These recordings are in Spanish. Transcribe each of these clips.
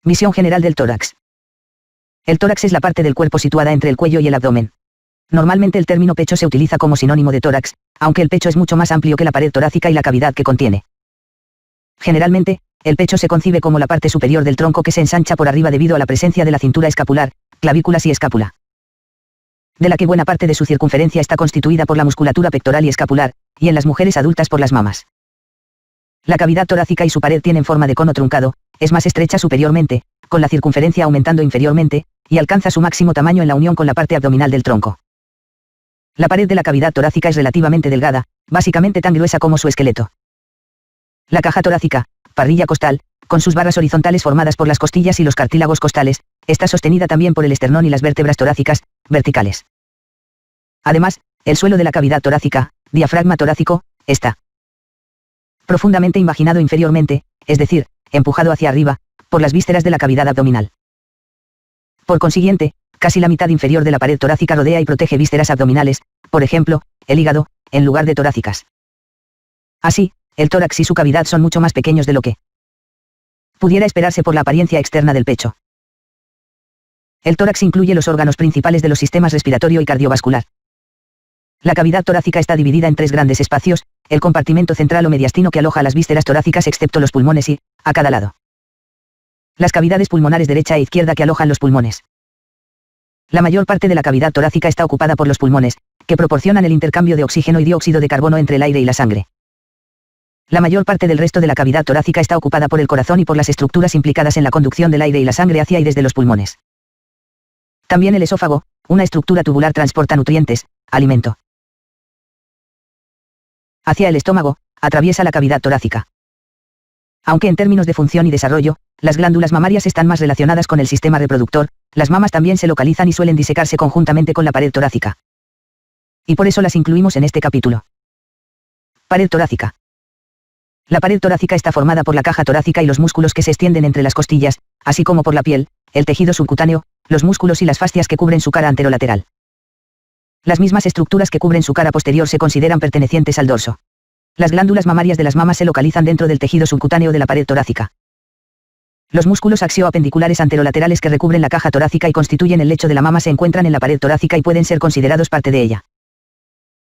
Visión general del tórax. El tórax es la parte del cuerpo situada entre el cuello y el abdomen. Normalmente el término pecho se utiliza como sinónimo de tórax, aunque el pecho es mucho más amplio que la pared torácica y la cavidad que contiene. Generalmente, el pecho se concibe como la parte superior del tronco que se ensancha por arriba debido a la presencia de la cintura escapular, clavículas y escápula, de la que buena parte de su circunferencia está constituida por la musculatura pectoral y escapular, y en las mujeres adultas por las mamas. La cavidad torácica y su pared tienen forma de cono truncado, es más estrecha superiormente, con la circunferencia aumentando inferiormente, y alcanza su máximo tamaño en la unión con la parte abdominal del tronco. La pared de la cavidad torácica es relativamente delgada, básicamente tan gruesa como su esqueleto. La caja torácica, parrilla costal, con sus barras horizontales formadas por las costillas y los cartílagos costales, está sostenida también por el esternón y las vértebras torácicas, verticales. Además, el suelo de la cavidad torácica, diafragma torácico, está profundamente invaginado inferiormente, es decir, empujado hacia arriba, por las vísceras de la cavidad abdominal. Por consiguiente, casi la mitad inferior de la pared torácica rodea y protege vísceras abdominales, por ejemplo, el hígado, en lugar de torácicas. Así, el tórax y su cavidad son mucho más pequeños de lo que pudiera esperarse por la apariencia externa del pecho. El tórax incluye los órganos principales de los sistemas respiratorio y cardiovascular. La cavidad torácica está dividida en tres grandes espacios, el compartimento central o mediastino que aloja las vísceras torácicas excepto los pulmones y, a cada lado, las cavidades pulmonares derecha e izquierda que alojan los pulmones. La mayor parte de la cavidad torácica está ocupada por los pulmones, que proporcionan el intercambio de oxígeno y dióxido de carbono entre el aire y la sangre. La mayor parte del resto de la cavidad torácica está ocupada por el corazón y por las estructuras implicadas en la conducción del aire y la sangre hacia y desde los pulmones. También el esófago, una estructura tubular, transporta nutrientes, alimento, hacia el estómago, atraviesa la cavidad torácica. Aunque en términos de función y desarrollo, las glándulas mamarias están más relacionadas con el sistema reproductor, las mamas también se localizan y suelen disecarse conjuntamente con la pared torácica. Y por eso las incluimos en este capítulo. Pared torácica. La pared torácica está formada por la caja torácica y los músculos que se extienden entre las costillas, así como por la piel, el tejido subcutáneo, los músculos y las fascias que cubren su cara anterolateral. Las mismas estructuras que cubren su cara posterior se consideran pertenecientes al dorso. Las glándulas mamarias de las mamas se localizan dentro del tejido subcutáneo de la pared torácica. Los músculos axioapendiculares anterolaterales que recubren la caja torácica y constituyen el lecho de la mama se encuentran en la pared torácica y pueden ser considerados parte de ella.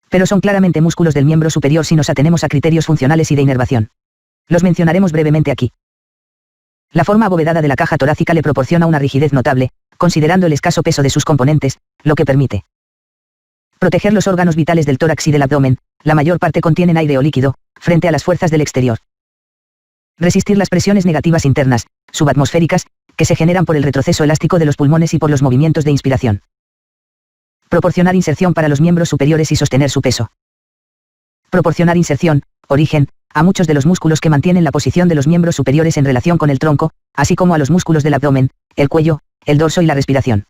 Pero son claramente músculos del miembro superior si nos atenemos a criterios funcionales y de inervación. Los mencionaremos brevemente aquí. La forma abovedada de la caja torácica le proporciona una rigidez notable, considerando el escaso peso de sus componentes, lo que permite proteger los órganos vitales del tórax y del abdomen, la mayor parte contienen aire o líquido, frente a las fuerzas del exterior. Resistir las presiones negativas internas, subatmosféricas, que se generan por el retroceso elástico de los pulmones y por los movimientos de inspiración. Proporcionar inserción para los miembros superiores y sostener su peso. Proporcionar inserción, origen, a muchos de los músculos que mantienen la posición de los miembros superiores en relación con el tronco, así como a los músculos del abdomen, el cuello, el dorso y la respiración.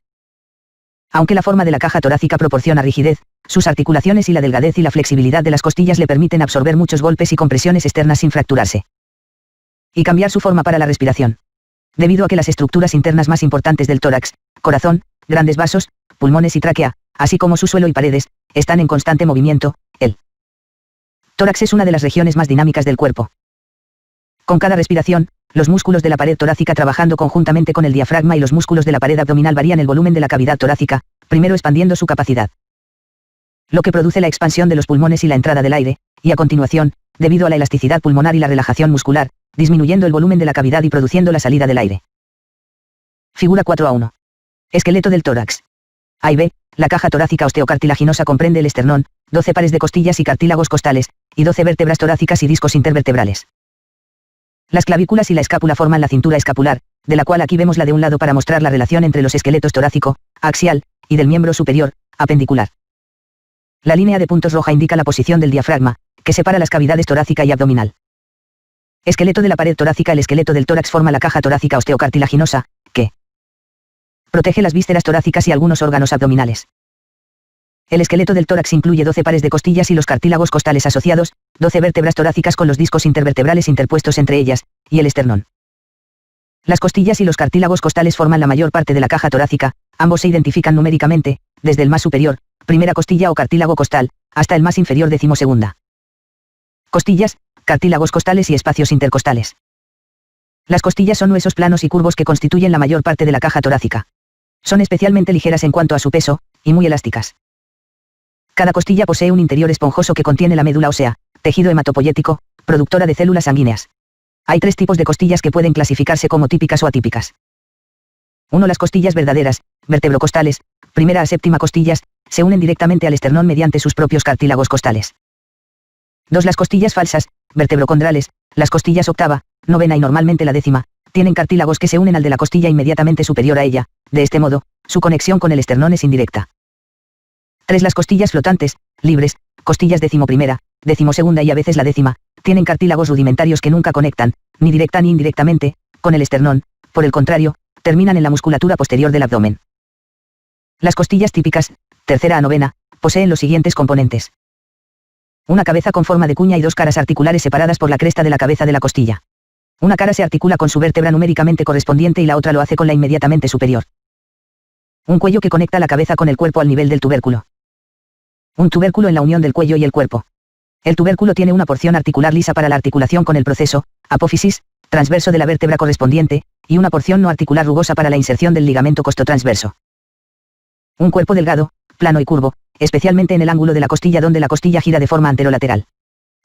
Aunque la forma de la caja torácica proporciona rigidez, sus articulaciones y la delgadez y la flexibilidad de las costillas le permiten absorber muchos golpes y compresiones externas sin fracturarse. Y cambiar su forma para la respiración. Debido a que las estructuras internas más importantes del tórax, corazón, grandes vasos, pulmones y tráquea, así como su suelo y paredes, están en constante movimiento, el tórax es una de las regiones más dinámicas del cuerpo. Con cada respiración, los músculos de la pared torácica trabajando conjuntamente con el diafragma y los músculos de la pared abdominal varían el volumen de la cavidad torácica, primero expandiendo su capacidad, lo que produce la expansión de los pulmones y la entrada del aire, y a continuación, debido a la elasticidad pulmonar y la relajación muscular, disminuyendo el volumen de la cavidad y produciendo la salida del aire. Figura 4a1. Esqueleto del tórax. A y B, la caja torácica osteocartilaginosa comprende el esternón, 12 pares de costillas y cartílagos costales, y 12 vértebras torácicas y discos intervertebrales. Las clavículas y la escápula forman la cintura escapular, de la cual aquí vemos la de un lado para mostrar la relación entre los esqueletos torácico, axial, y del miembro superior, apendicular. La línea de puntos roja indica la posición del diafragma, que separa las cavidades torácica y abdominal. Esqueleto de la pared torácica. El esqueleto del tórax forma la caja torácica osteocartilaginosa, que protege las vísceras torácicas y algunos órganos abdominales. El esqueleto del tórax incluye 12 pares de costillas y los cartílagos costales asociados, 12 vértebras torácicas con los discos intervertebrales interpuestos entre ellas, y el esternón. Las costillas y los cartílagos costales forman la mayor parte de la caja torácica, ambos se identifican numéricamente, desde el más superior, primera costilla o cartílago costal, hasta el más inferior decimosegunda. Costillas, cartílagos costales y espacios intercostales. Las costillas son huesos planos y curvos que constituyen la mayor parte de la caja torácica. Son especialmente ligeras en cuanto a su peso, y muy elásticas. Cada costilla posee un interior esponjoso que contiene la médula ósea, tejido hematopoyético, productora de células sanguíneas. Hay 3 tipos de costillas que pueden clasificarse como típicas o atípicas. 1. Las costillas verdaderas, vertebrocostales, primera a séptima costillas, se unen directamente al esternón mediante sus propios cartílagos costales. 2. Las costillas falsas, vertebrocondrales, las costillas octava, novena y normalmente la décima, tienen cartílagos que se unen al de la costilla inmediatamente superior a ella, de este modo, su conexión con el esternón es indirecta. 3. Las costillas flotantes, libres, costillas decimoprimera, decimosegunda y a veces la décima, tienen cartílagos rudimentarios que nunca conectan, ni directa ni indirectamente, con el esternón, por el contrario, terminan en la musculatura posterior del abdomen. Las costillas típicas, tercera a novena, poseen los siguientes componentes. Una cabeza con forma de cuña y 2 caras articulares separadas por la cresta de la cabeza de la costilla. Una cara se articula con su vértebra numéricamente correspondiente y la otra lo hace con la inmediatamente superior. Un cuello que conecta la cabeza con el cuerpo al nivel del tubérculo. Un tubérculo en la unión del cuello y el cuerpo. El tubérculo tiene una porción articular lisa para la articulación con el proceso, apófisis, transverso de la vértebra correspondiente, y una porción no articular rugosa para la inserción del ligamento costotransverso. Un cuerpo delgado, plano y curvo, especialmente en el ángulo de la costilla donde la costilla gira de forma anterolateral.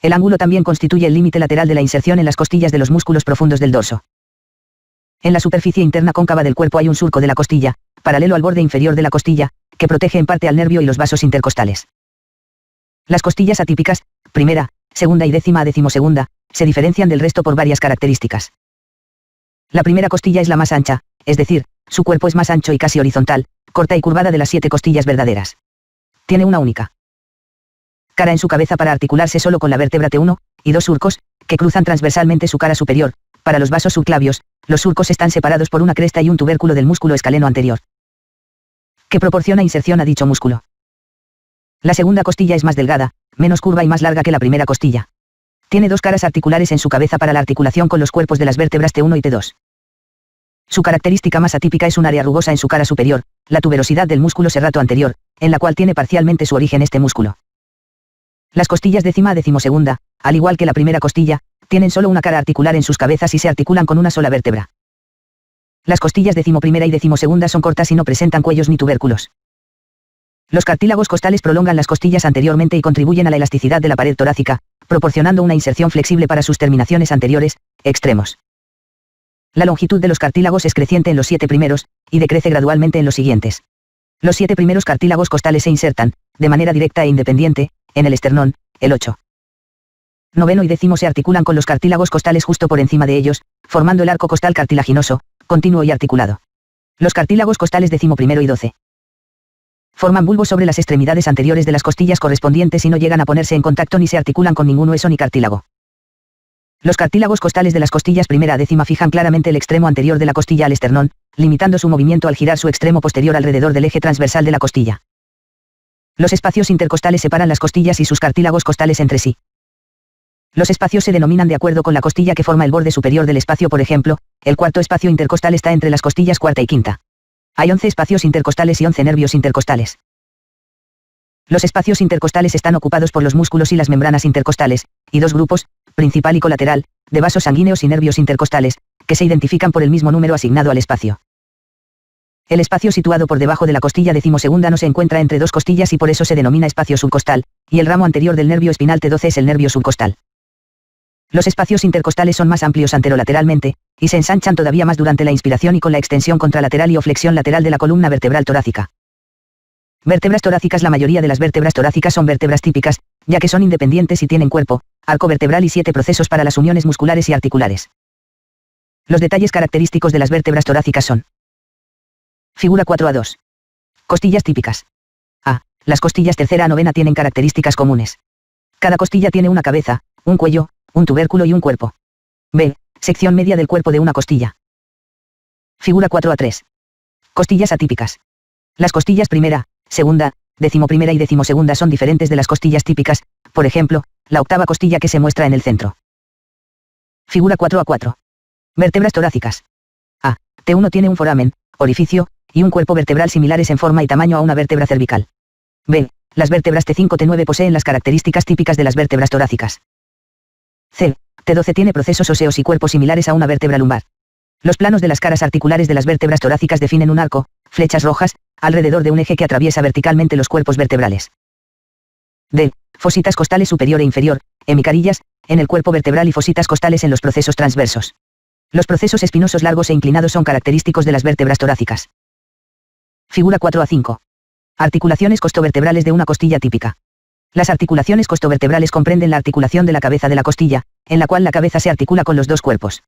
El ángulo también constituye el límite lateral de la inserción en las costillas de los músculos profundos del dorso. En la superficie interna cóncava del cuerpo hay un surco de la costilla, paralelo al borde inferior de la costilla, que protege en parte al nervio y los vasos intercostales. Las costillas atípicas, primera, segunda y décima a decimosegunda, se diferencian del resto por varias características. La primera costilla es la más ancha, es decir, su cuerpo es más ancho y casi horizontal, corta y curvada de las 7 costillas verdaderas. Tiene una única cara en su cabeza para articularse solo con la vértebra T1, y 2 surcos, que cruzan transversalmente su cara superior. Para los vasos subclavios, los surcos están separados por una cresta y un tubérculo del músculo escaleno anterior, que proporciona inserción a dicho músculo. La segunda costilla es más delgada, menos curva y más larga que la primera costilla. Tiene 2 caras articulares en su cabeza para la articulación con los cuerpos de las vértebras T1 y T2. Su característica más atípica es un área rugosa en su cara superior, la tuberosidad del músculo serrato anterior, en la cual tiene parcialmente su origen este músculo. Las costillas décima a decimosegunda, al igual que la primera costilla, tienen solo una cara articular en sus cabezas y se articulan con una sola vértebra. Las costillas decimoprimera y decimosegunda son cortas y no presentan cuellos ni tubérculos. Los cartílagos costales prolongan las costillas anteriormente y contribuyen a la elasticidad de la pared torácica, proporcionando una inserción flexible para sus terminaciones anteriores, extremos. La longitud de los cartílagos es creciente en los 7 primeros, y decrece gradualmente en los siguientes. Los 7 primeros cartílagos costales se insertan, de manera directa e independiente, en el esternón, el 8. Noveno y décimo se articulan con los cartílagos costales justo por encima de ellos, formando el arco costal cartilaginoso, continuo y articulado. Los cartílagos costales décimo primero y 12 forman bulbos sobre las extremidades anteriores de las costillas correspondientes y no llegan a ponerse en contacto ni se articulan con ningún hueso ni cartílago. Los cartílagos costales de las costillas primera a décima fijan claramente el extremo anterior de la costilla al esternón, limitando su movimiento al girar su extremo posterior alrededor del eje transversal de la costilla. Los espacios intercostales separan las costillas y sus cartílagos costales entre sí. Los espacios se denominan de acuerdo con la costilla que forma el borde superior del espacio. Por ejemplo, el cuarto espacio intercostal está entre las costillas cuarta y quinta. Hay 11 espacios intercostales y 11 nervios intercostales. Los espacios intercostales están ocupados por los músculos y las membranas intercostales, y 2 grupos, principal y colateral, de vasos sanguíneos y nervios intercostales, que se identifican por el mismo número asignado al espacio. El espacio situado por debajo de la costilla decimosegunda no se encuentra entre 2 costillas y por eso se denomina espacio subcostal, y el ramo anterior del nervio espinal T12 es el nervio subcostal. Los espacios intercostales son más amplios anterolateralmente, y se ensanchan todavía más durante la inspiración y con la extensión contralateral y o flexión lateral de la columna vertebral torácica. Vértebras torácicas. La mayoría de las vértebras torácicas son vértebras típicas, ya que son independientes y tienen cuerpo, arco vertebral y 7 procesos para las uniones musculares y articulares. Los detalles característicos de las vértebras torácicas son: Figura 4a2. Costillas típicas. A. Las costillas tercera a novena tienen características comunes. Cada costilla tiene una cabeza, un cuello, un tubérculo y un cuerpo. B. Sección media del cuerpo de una costilla. Figura 4a3. Costillas atípicas. Las costillas primera, segunda, decimoprimera y decimosegunda son diferentes de las costillas típicas, por ejemplo, la octava costilla que se muestra en el centro. Figura 4a4. Vértebras torácicas. A. T1 tiene un foramen, orificio, y un cuerpo vertebral similares en forma y tamaño a una vértebra cervical. B. Las vértebras T5-T9 poseen las características típicas de las vértebras torácicas. C. T12 tiene procesos óseos y cuerpos similares a una vértebra lumbar. Los planos de las caras articulares de las vértebras torácicas definen un arco, flechas rojas, alrededor de un eje que atraviesa verticalmente los cuerpos vertebrales. D. Fositas costales superior e inferior, hemicarillas, en el cuerpo vertebral y fositas costales en los procesos transversos. Los procesos espinosos largos e inclinados son característicos de las vértebras torácicas. Figura 4 a 5. Articulaciones costovertebrales de una costilla típica. Las articulaciones costovertebrales comprenden la articulación de la cabeza de la costilla, en la cual la cabeza se articula con los dos cuerpos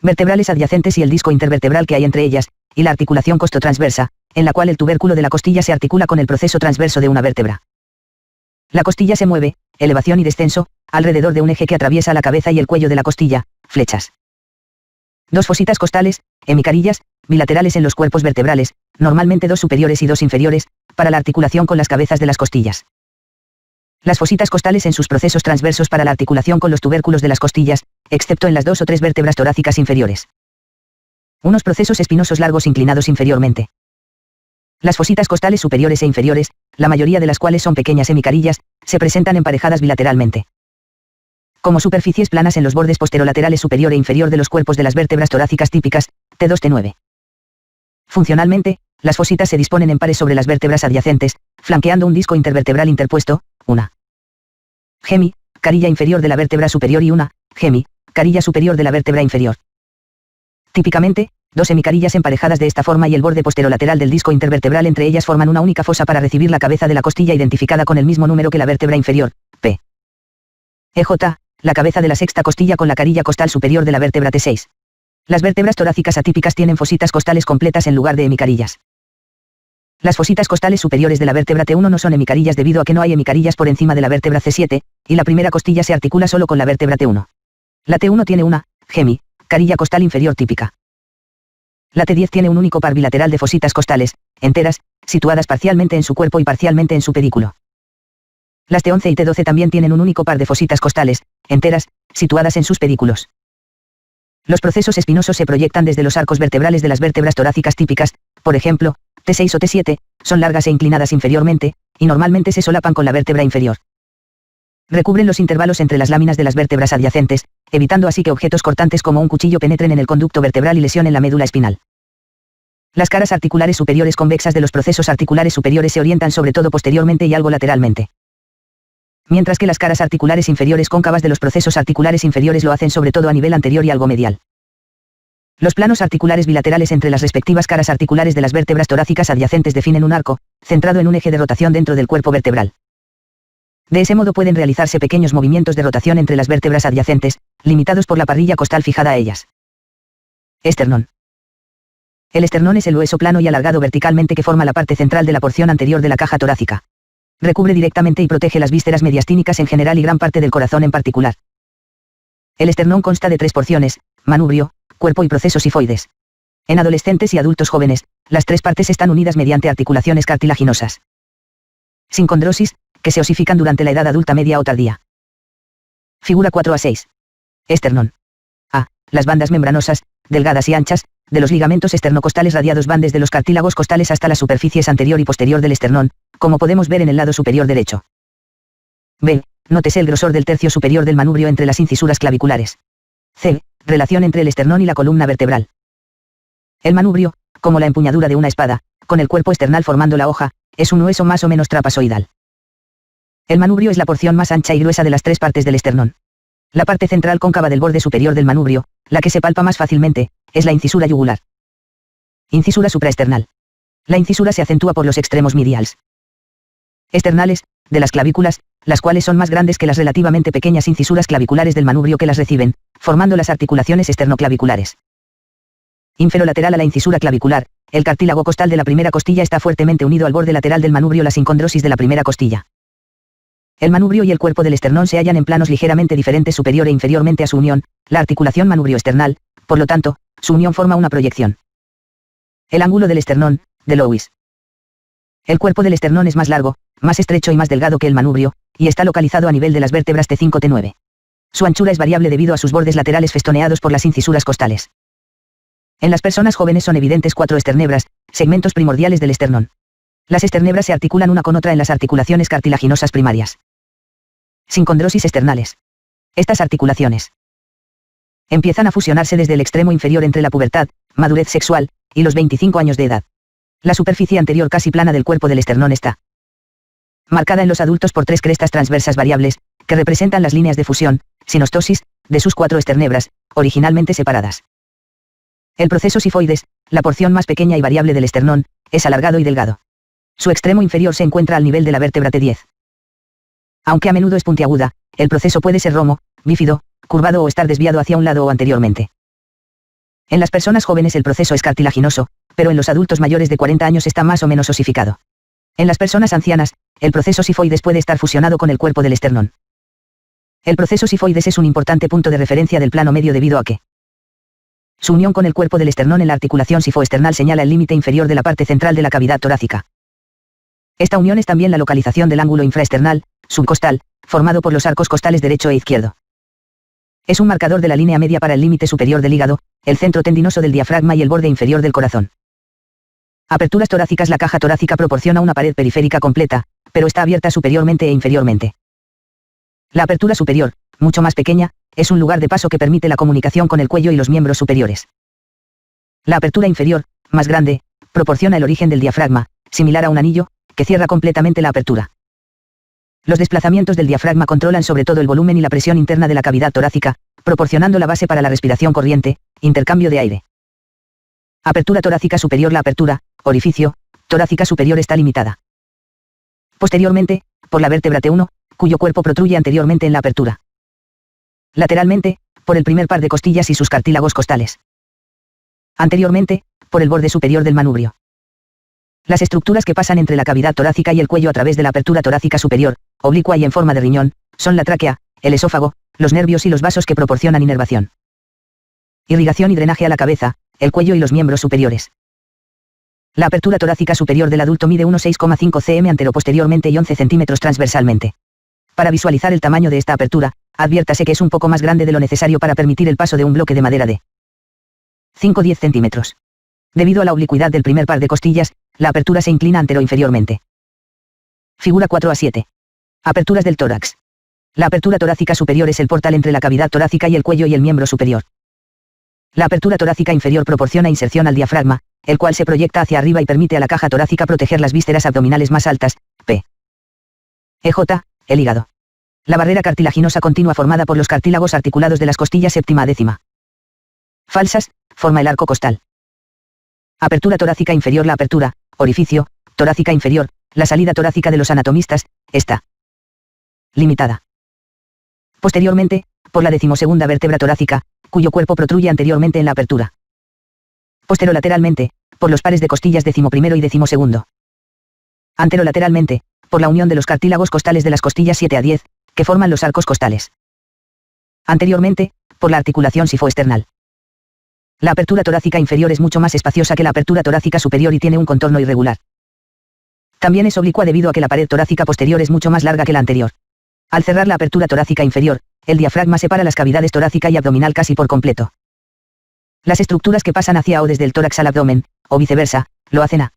vertebrales adyacentes y el disco intervertebral que hay entre ellas, y la articulación costotransversa, en la cual el tubérculo de la costilla se articula con el proceso transverso de una vértebra. La costilla se mueve, elevación y descenso, alrededor de un eje que atraviesa la cabeza y el cuello de la costilla, flechas. Dos fositas costales, hemicarillas, bilaterales en los cuerpos vertebrales, normalmente dos superiores y dos inferiores, para la articulación con las cabezas de las costillas. Las fositas costales en sus procesos transversos para la articulación con los tubérculos de las costillas, excepto en las 2 o 3 vértebras torácicas inferiores. Unos procesos espinosos largos inclinados inferiormente. Las fositas costales superiores e inferiores, la mayoría de las cuales son pequeñas hemicarillas, se presentan emparejadas bilateralmente. Como superficies planas en los bordes posterolaterales superior e inferior de los cuerpos de las vértebras torácicas típicas, T2 T9. Funcionalmente, las fositas se disponen en pares sobre las vértebras adyacentes, flanqueando un disco intervertebral interpuesto, una gemi, carilla inferior de la vértebra superior y una gemi, carilla superior de la vértebra inferior. Típicamente, dos hemicarillas emparejadas de esta forma y el borde posterolateral del disco intervertebral entre ellas forman una única fosa para recibir la cabeza de la costilla identificada con el mismo número que la vértebra inferior, P. EJ, la cabeza de la sexta costilla con la carilla costal superior de la vértebra T6. Las vértebras torácicas atípicas tienen fositas costales completas en lugar de hemicarillas. Las fositas costales superiores de la vértebra T1 no son hemicarillas debido a que no hay hemicarillas por encima de la vértebra C7, y la primera costilla se articula solo con la vértebra T1. La T1 tiene una gemi, carilla costal inferior típica. La T10 tiene un único par bilateral de fositas costales, enteras, situadas parcialmente en su cuerpo y parcialmente en su pedículo. Las T11 y T12 también tienen un único par de fositas costales, enteras, situadas en sus pedículos. Los procesos espinosos se proyectan desde los arcos vertebrales de las vértebras torácicas típicas, por ejemplo, T6 o T7, son largas e inclinadas inferiormente, y normalmente se solapan con la vértebra inferior. Recubren los intervalos entre las láminas de las vértebras adyacentes, evitando así que objetos cortantes como un cuchillo penetren en el conducto vertebral y lesionen la médula espinal. Las caras articulares superiores convexas de los procesos articulares superiores se orientan sobre todo posteriormente y algo lateralmente. Mientras que las caras articulares inferiores cóncavas de los procesos articulares inferiores lo hacen sobre todo a nivel anterior y algo medial. Los planos articulares bilaterales entre las respectivas caras articulares de las vértebras torácicas adyacentes definen un arco, centrado en un eje de rotación dentro del cuerpo vertebral. De ese modo pueden realizarse pequeños movimientos de rotación entre las vértebras adyacentes, limitados por la parrilla costal fijada a ellas. Esternón. El esternón es el hueso plano y alargado verticalmente que forma la parte central de la porción anterior de la caja torácica. Recubre directamente y protege las vísceras mediastínicas en general y gran parte del corazón en particular. El esternón consta de 3 porciones, manubrio, cuerpo y procesos sifoides. En adolescentes y adultos jóvenes, las 3 partes están unidas mediante articulaciones cartilaginosas. Sincondrosis, que se osifican durante la edad adulta media o tardía. Figura 4 a 6. Esternón. A. Las bandas membranosas, delgadas y anchas, de los ligamentos esternocostales radiados van desde los cartílagos costales hasta las superficies anterior y posterior del esternón, como podemos ver en el lado superior derecho. B. Nótese el grosor del tercio superior del manubrio entre las incisuras claviculares. C. Relación entre el esternón y la columna vertebral. El manubrio, como la empuñadura de una espada, con el cuerpo esternal formando la hoja, es un hueso más o menos trapezoidal. El manubrio es la porción más ancha y gruesa de las 3 partes del esternón. La parte central cóncava del borde superior del manubrio, la que se palpa más fácilmente, es la incisura yugular. Incisura supraesternal. La incisura se acentúa por los extremos mediales externales, de las clavículas, las cuales son más grandes que las relativamente pequeñas incisuras claviculares del manubrio que las reciben, formando las articulaciones esternoclaviculares. Inferolateral a la incisura clavicular, el cartílago costal de la primera costilla está fuertemente unido al borde lateral del manubrio, la sincondrosis de la primera costilla. El manubrio y el cuerpo del esternón se hallan en planos ligeramente diferentes superior e inferiormente a su unión, la articulación manubrio-esternal, por lo tanto, su unión forma una proyección. El ángulo del esternón, de Lewis. El cuerpo del esternón es más largo, más estrecho y más delgado que el manubrio, y está localizado a nivel de las vértebras T5-T9. Su anchura es variable debido a sus bordes laterales festoneados por las incisuras costales. En las personas jóvenes son evidentes 4 esternebras, segmentos primordiales del esternón. Las esternebras se articulan una con otra en las articulaciones cartilaginosas primarias. Sincondrosis esternales. Estas articulaciones empiezan a fusionarse desde el extremo inferior entre la pubertad, madurez sexual, y los 25 años de edad. La superficie anterior casi plana del cuerpo del esternón está marcada en los adultos por 3 crestas transversas variables, que representan las líneas de fusión, sinostosis, de sus 4 esternebras, originalmente separadas. El proceso sifoides, la porción más pequeña y variable del esternón, es alargado y delgado. Su extremo inferior se encuentra al nivel de la vértebra T10. Aunque a menudo es puntiaguda, el proceso puede ser romo, bífido, curvado o estar desviado hacia un lado o anteriormente. En las personas jóvenes el proceso es cartilaginoso, pero en los adultos mayores de 40 años está más o menos osificado. En las personas ancianas, el proceso sifoides puede estar fusionado con el cuerpo del esternón. El proceso sifoides es un importante punto de referencia del plano medio debido a que su unión con el cuerpo del esternón en la articulación sifoesternal señala el límite inferior de la parte central de la cavidad torácica. Esta unión es también la localización del ángulo infraesternal, subcostal, formado por los arcos costales derecho e izquierdo. Es un marcador de la línea media para el límite superior del hígado, el centro tendinoso del diafragma y el borde inferior del corazón. Aperturas torácicas. La caja torácica proporciona una pared periférica completa, pero está abierta superiormente e inferiormente. La apertura superior, mucho más pequeña, es un lugar de paso que permite la comunicación con el cuello y los miembros superiores. La apertura inferior, más grande, proporciona el origen del diafragma, similar a un anillo, que cierra completamente la apertura. Los desplazamientos del diafragma controlan sobre todo el volumen y la presión interna de la cavidad torácica, proporcionando la base para la respiración corriente, intercambio de aire. Apertura torácica superior. La apertura, orificio, torácica superior está limitada posteriormente, por la vértebra T1, cuyo cuerpo protruye anteriormente en la apertura. Lateralmente, por el primer par de costillas y sus cartílagos costales. Anteriormente, por el borde superior del manubrio. Las estructuras que pasan entre la cavidad torácica y el cuello a través de la apertura torácica superior, oblicua y en forma de riñón, son la tráquea, el esófago, los nervios y los vasos que proporcionan inervación, irrigación y drenaje a la cabeza, el cuello y los miembros superiores. La apertura torácica superior del adulto mide 1,6,5 cm anteroposteriormente y 11 cm transversalmente. Para visualizar el tamaño de esta apertura, adviértase que es un poco más grande de lo necesario para permitir el paso de un bloque de madera de 5-10 centímetros. Debido a la oblicuidad del primer par de costillas, la apertura se inclina antero-inferiormente. Figura 4 a 7. Aperturas del tórax. La apertura torácica superior es el portal entre la cavidad torácica y el cuello y el miembro superior. La apertura torácica inferior proporciona inserción al diafragma, el cual se proyecta hacia arriba y permite a la caja torácica proteger las vísceras abdominales más altas, P. EJ, el hígado. La barrera cartilaginosa continua formada por los cartílagos articulados de las costillas séptima a décima. Falsas, forma el arco costal. Apertura torácica inferior. La apertura, orificio, torácica inferior, la salida torácica de los anatomistas, está limitada posteriormente, por la 12ª vértebra torácica, cuyo cuerpo protruye anteriormente en la apertura. Posterolateralmente, por los pares de costillas 11º y 12º. Anterolateralmente, por la unión de los cartílagos costales de las costillas 7 a 10, que forman los arcos costales. Anteriormente, por la articulación sifoesternal. La apertura torácica inferior es mucho más espaciosa que la apertura torácica superior y tiene un contorno irregular. También es oblicua debido a que la pared torácica posterior es mucho más larga que la anterior. Al cerrar la apertura torácica inferior, el diafragma separa las cavidades torácica y abdominal casi por completo. Las estructuras que pasan hacia o desde el tórax al abdomen, o viceversa, lo hacen a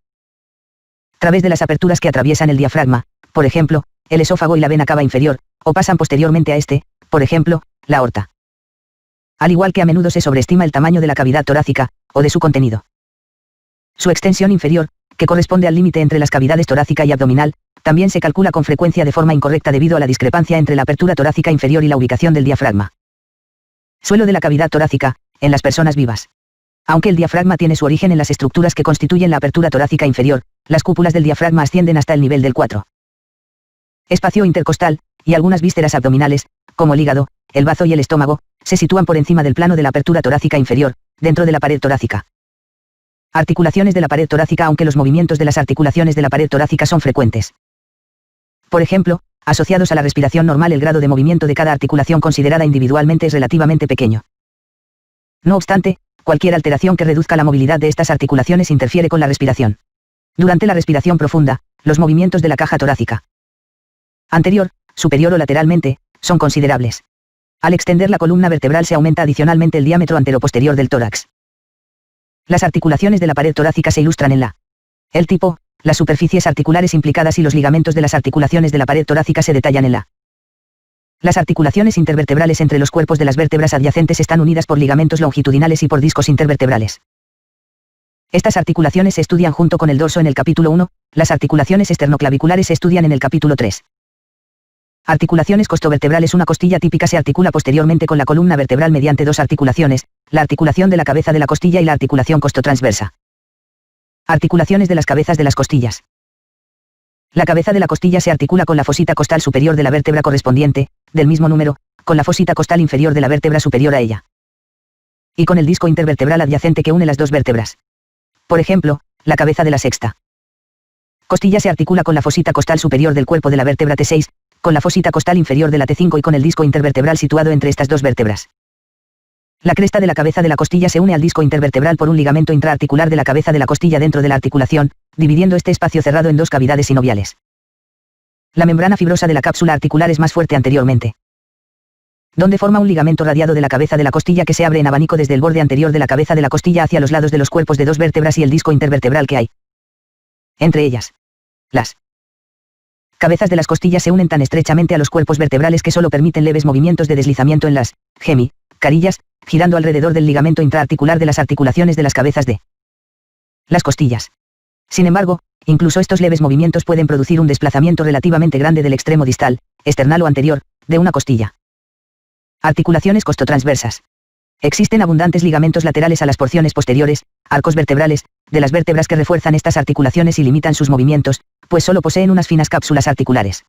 través de las aperturas que atraviesan el diafragma, por ejemplo, el esófago y la vena cava inferior, o pasan posteriormente a este, por ejemplo, la aorta. Al igual que a menudo se sobreestima el tamaño de la cavidad torácica, o de su contenido. Su extensión inferior, que corresponde al límite entre las cavidades torácica y abdominal, también se calcula con frecuencia de forma incorrecta debido a la discrepancia entre la apertura torácica inferior y la ubicación del diafragma. Suelo de la cavidad torácica, en las personas vivas. Aunque el diafragma tiene su origen en las estructuras que constituyen la apertura torácica inferior, las cúpulas del diafragma ascienden hasta el nivel del 4. Espacio intercostal, y algunas vísceras abdominales, como el hígado, el bazo y el estómago, se sitúan por encima del plano de la apertura torácica inferior, dentro de la pared torácica. Articulaciones de la pared torácica. Aunque los movimientos de las articulaciones de la pared torácica son frecuentes. Por ejemplo, asociados a la respiración normal, el grado de movimiento de cada articulación considerada individualmente es relativamente pequeño. No obstante, cualquier alteración que reduzca la movilidad de estas articulaciones interfiere con la respiración. Durante la respiración profunda, los movimientos de la caja torácica anterior, superior o lateralmente, son considerables. Al extender la columna vertebral se aumenta adicionalmente el diámetro anteroposterior del tórax. Las articulaciones de la pared torácica se ilustran en el tipo, las superficies articulares implicadas y los ligamentos de las articulaciones de la pared torácica se detallan en la Las articulaciones intervertebrales entre los cuerpos de las vértebras adyacentes están unidas por ligamentos longitudinales y por discos intervertebrales. Estas articulaciones se estudian junto con el dorso en el capítulo 1, las articulaciones esternoclaviculares se estudian en el capítulo 3. Articulaciones costovertebrales. Una costilla típica se articula posteriormente con la columna vertebral mediante dos articulaciones, la articulación de la cabeza de la costilla y la articulación costotransversa. Articulaciones de las cabezas de las costillas. La cabeza de la costilla se articula con la fosita costal superior de la vértebra correspondiente, del mismo número, con la fosita costal inferior de la vértebra superior a ella. Y con el disco intervertebral adyacente que une las dos vértebras. Por ejemplo, la cabeza de la sexta costilla se articula con la fosita costal superior del cuerpo de la vértebra T6, con la fosita costal inferior de la T5 y con el disco intervertebral situado entre estas dos vértebras. La cresta de la cabeza de la costilla se une al disco intervertebral por un ligamento intraarticular de la cabeza de la costilla dentro de la articulación, dividiendo este espacio cerrado en dos cavidades sinoviales. La membrana fibrosa de la cápsula articular es más fuerte anteriormente, donde forma un ligamento radiado de la cabeza de la costilla que se abre en abanico desde el borde anterior de la cabeza de la costilla hacia los lados de los cuerpos de dos vértebras y el disco intervertebral que hay entre ellas. Las cabezas de las costillas se unen tan estrechamente a los cuerpos vertebrales que solo permiten leves movimientos de deslizamiento en las carillas, girando alrededor del ligamento intraarticular de las articulaciones de las cabezas de las costillas. Sin embargo, incluso estos leves movimientos pueden producir un desplazamiento relativamente grande del extremo distal, external o anterior, de una costilla. Articulaciones costotransversas. Existen abundantes ligamentos laterales a las porciones posteriores, arcos vertebrales, de las vértebras que refuerzan estas articulaciones y limitan sus movimientos, pues solo poseen unas finas cápsulas articulares.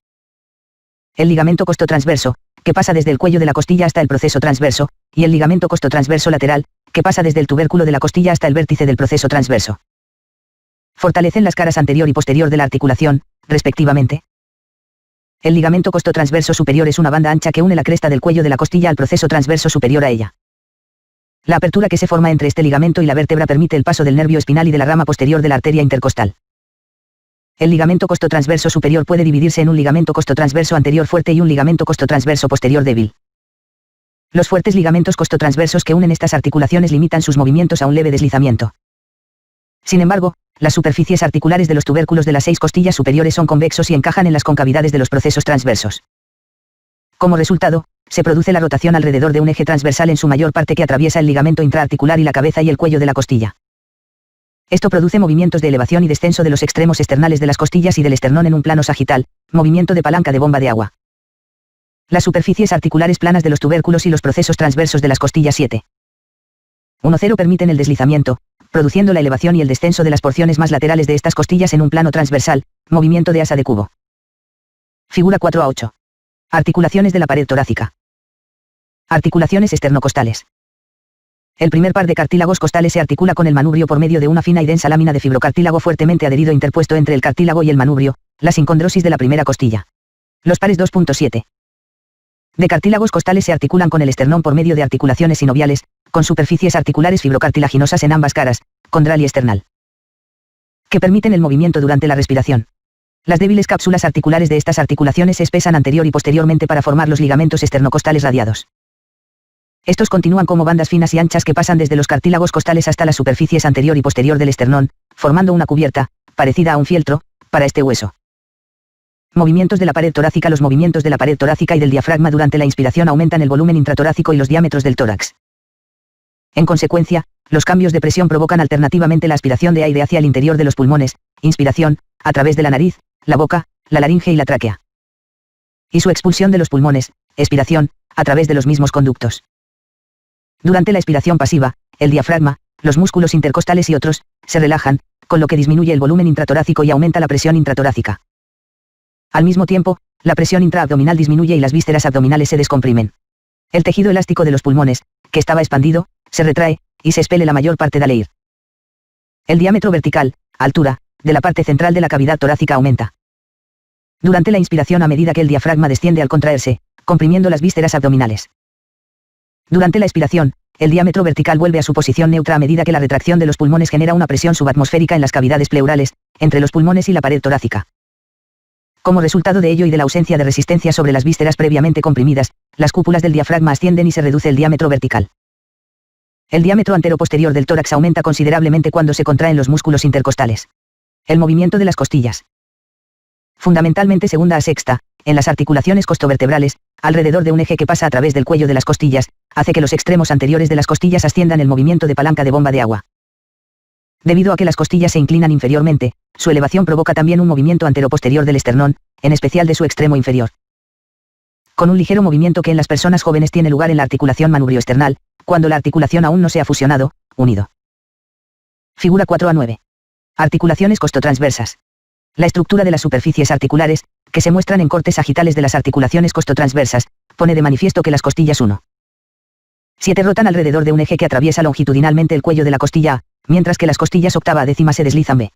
El ligamento costotransverso, que pasa desde el cuello de la costilla hasta el proceso transverso, y el ligamento costotransverso lateral, que pasa desde el tubérculo de la costilla hasta el vértice del proceso transverso. Fortalecen las caras anterior y posterior de la articulación, respectivamente. El ligamento costotransverso superior es una banda ancha que une la cresta del cuello de la costilla al proceso transverso superior a ella. La apertura que se forma entre este ligamento y la vértebra permite el paso del nervio espinal y de la rama posterior de la arteria intercostal. El ligamento costotransverso superior puede dividirse en un ligamento costotransverso anterior fuerte y un ligamento costotransverso posterior débil. Los fuertes ligamentos costotransversos que unen estas articulaciones limitan sus movimientos a un leve deslizamiento. Sin embargo, las superficies articulares de los tubérculos de las 6 costillas superiores son convexos y encajan en las concavidades de los procesos transversos. Como resultado, se produce la rotación alrededor de un eje transversal en su mayor parte que atraviesa el ligamento intraarticular y la cabeza y el cuello de la costilla. Esto produce movimientos de elevación y descenso de los extremos externales de las costillas y del esternón en un plano sagital, movimiento de palanca de bomba de agua. Las superficies articulares planas de los tubérculos y los procesos transversos de las costillas 7.1.0 permiten el deslizamiento, produciendo la elevación y el descenso de las porciones más laterales de estas costillas en un plano transversal, movimiento de asa de cubo. Figura 4a8. Articulaciones de la pared torácica. Articulaciones esternocostales. El primer par de cartílagos costales se articula con el manubrio por medio de una fina y densa lámina de fibrocartílago fuertemente adherido interpuesto entre el cartílago y el manubrio, la sincondrosis de la primera costilla. Los pares 2.7 de cartílagos costales se articulan con el esternón por medio de articulaciones sinoviales, con superficies articulares fibrocartilaginosas en ambas caras, condral y esternal, que permiten el movimiento durante la respiración. Las débiles cápsulas articulares de estas articulaciones se espesan anterior y posteriormente para formar los ligamentos esternocostales radiados. Estos continúan como bandas finas y anchas que pasan desde los cartílagos costales hasta las superficies anterior y posterior del esternón, formando una cubierta, parecida a un fieltro, para este hueso. Movimientos de la pared torácica. Los movimientos de la pared torácica y del diafragma durante la inspiración aumentan el volumen intratorácico y los diámetros del tórax. En consecuencia, los cambios de presión provocan alternativamente la aspiración de aire hacia el interior de los pulmones, inspiración, a través de la nariz, la boca, la laringe y la tráquea. Y su expulsión de los pulmones, expiración, a través de los mismos conductos. Durante la expiración pasiva, el diafragma, los músculos intercostales y otros, se relajan, con lo que disminuye el volumen intratorácico y aumenta la presión intratorácica. Al mismo tiempo, la presión intraabdominal disminuye y las vísceras abdominales se descomprimen. El tejido elástico de los pulmones, que estaba expandido, se retrae, y se expele la mayor parte del aire. El diámetro vertical, altura, de la parte central de la cavidad torácica aumenta. Durante la inspiración a medida que el diafragma desciende al contraerse, comprimiendo las vísceras abdominales. Durante la expiración, el diámetro vertical vuelve a su posición neutra a medida que la retracción de los pulmones genera una presión subatmosférica en las cavidades pleurales, entre los pulmones y la pared torácica. Como resultado de ello y de la ausencia de resistencia sobre las vísceras previamente comprimidas, las cúpulas del diafragma ascienden y se reduce el diámetro vertical. El diámetro antero-posterior del tórax aumenta considerablemente cuando se contraen los músculos intercostales. El movimiento de las costillas. Fundamentalmente segunda a sexta, en las articulaciones costovertebrales, alrededor de un eje que pasa a través del cuello de las costillas, hace que los extremos anteriores de las costillas asciendan el movimiento de palanca de bomba de agua. Debido a que las costillas se inclinan inferiormente, su elevación provoca también un movimiento anteroposterior del esternón, en especial de su extremo inferior. Con un ligero movimiento que en las personas jóvenes tiene lugar en la articulación manubrioesternal, cuando la articulación aún no se ha fusionado, unido. Figura 4a9. Articulaciones costotransversas. La estructura de las superficies articulares, que se muestran en cortes sagitales de las articulaciones costotransversas, pone de manifiesto que las costillas 1. 7 rotan alrededor de un eje que atraviesa longitudinalmente el cuello de la costilla A, mientras que las costillas octava a décima se deslizan B.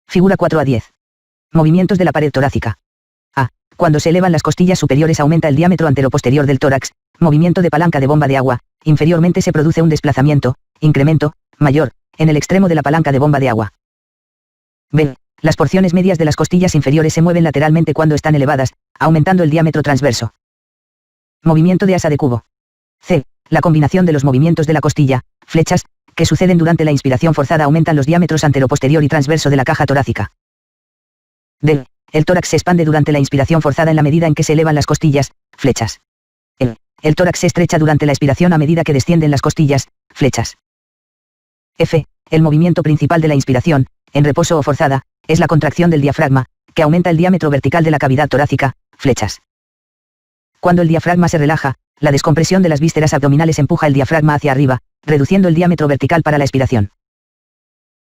Figura 4a10. Movimientos de la pared torácica. A. Cuando se elevan las costillas superiores aumenta el diámetro anteroposterior del tórax, movimiento de palanca de bomba de agua, inferiormente se produce un desplazamiento, incremento, mayor, en el extremo de la palanca de bomba de agua. B. Las porciones medias de las costillas inferiores se mueven lateralmente cuando están elevadas, aumentando el diámetro transverso. Movimiento de asa de cubo. C. La combinación de los movimientos de la costilla, flechas, que suceden durante la inspiración forzada aumentan los diámetros anteroposterior y transverso de la caja torácica. D. El tórax se expande durante la inspiración forzada en la medida en que se elevan las costillas, flechas. E. El tórax se estrecha durante la expiración a medida que descienden las costillas, flechas. F. El movimiento principal de la inspiración, en reposo o forzada, es la contracción del diafragma, que aumenta el diámetro vertical de la cavidad torácica, flechas. Cuando el diafragma se relaja, la descompresión de las vísceras abdominales empuja el diafragma hacia arriba, reduciendo el diámetro vertical para la expiración.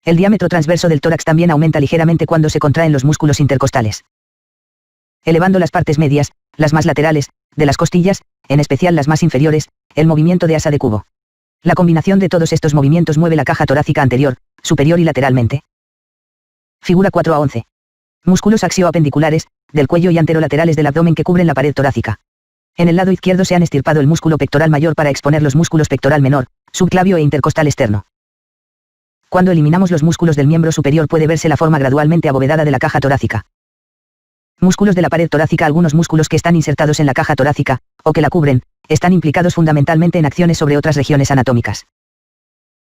El diámetro transverso del tórax también aumenta ligeramente cuando se contraen los músculos intercostales. Elevando las partes medias, las más laterales, de las costillas, en especial las más inferiores, el movimiento de asa de cubo. La combinación de todos estos movimientos mueve la caja torácica anterior, superior y lateralmente. Figura 4a11. Músculos axioapendiculares, del cuello y anterolaterales del abdomen que cubren la pared torácica. En el lado izquierdo se han estirpado el músculo pectoral mayor para exponer los músculos pectoral menor, subclavio e intercostal externo. Cuando eliminamos los músculos del miembro superior puede verse la forma gradualmente abovedada de la caja torácica. Músculos de la pared torácica. Algunos músculos que están insertados en la caja torácica, o que la cubren, están implicados fundamentalmente en acciones sobre otras regiones anatómicas.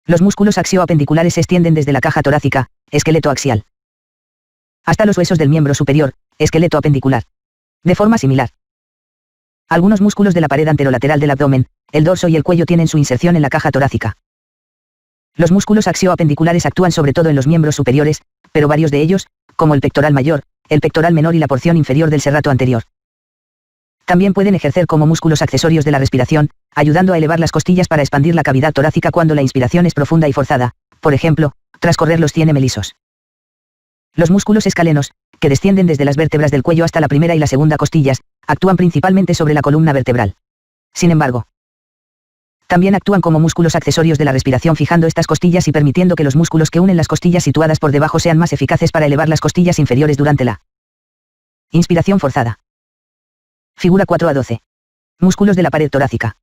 Los músculos axioapendiculares se extienden desde la caja torácica, esqueleto axial, hasta los huesos del miembro superior, esqueleto apendicular. De forma similar. Algunos músculos de la pared anterolateral del abdomen, el dorso y el cuello tienen su inserción en la caja torácica. Los músculos axioapendiculares actúan sobre todo en los miembros superiores, pero varios de ellos, como el pectoral mayor, el pectoral menor y la porción inferior del serrato anterior, también pueden ejercer como músculos accesorios de la respiración, ayudando a elevar las costillas para expandir la cavidad torácica cuando la inspiración es profunda y forzada, por ejemplo, tras correr los ciene lisos. Los músculos escalenos, que descienden desde las vértebras del cuello hasta la primera y la segunda costillas, actúan principalmente sobre la columna vertebral. Sin embargo, también actúan como músculos accesorios de la respiración fijando estas costillas y permitiendo que los músculos que unen las costillas situadas por debajo sean más eficaces para elevar las costillas inferiores durante la inspiración forzada. Figura 4a12. Músculos de la pared torácica.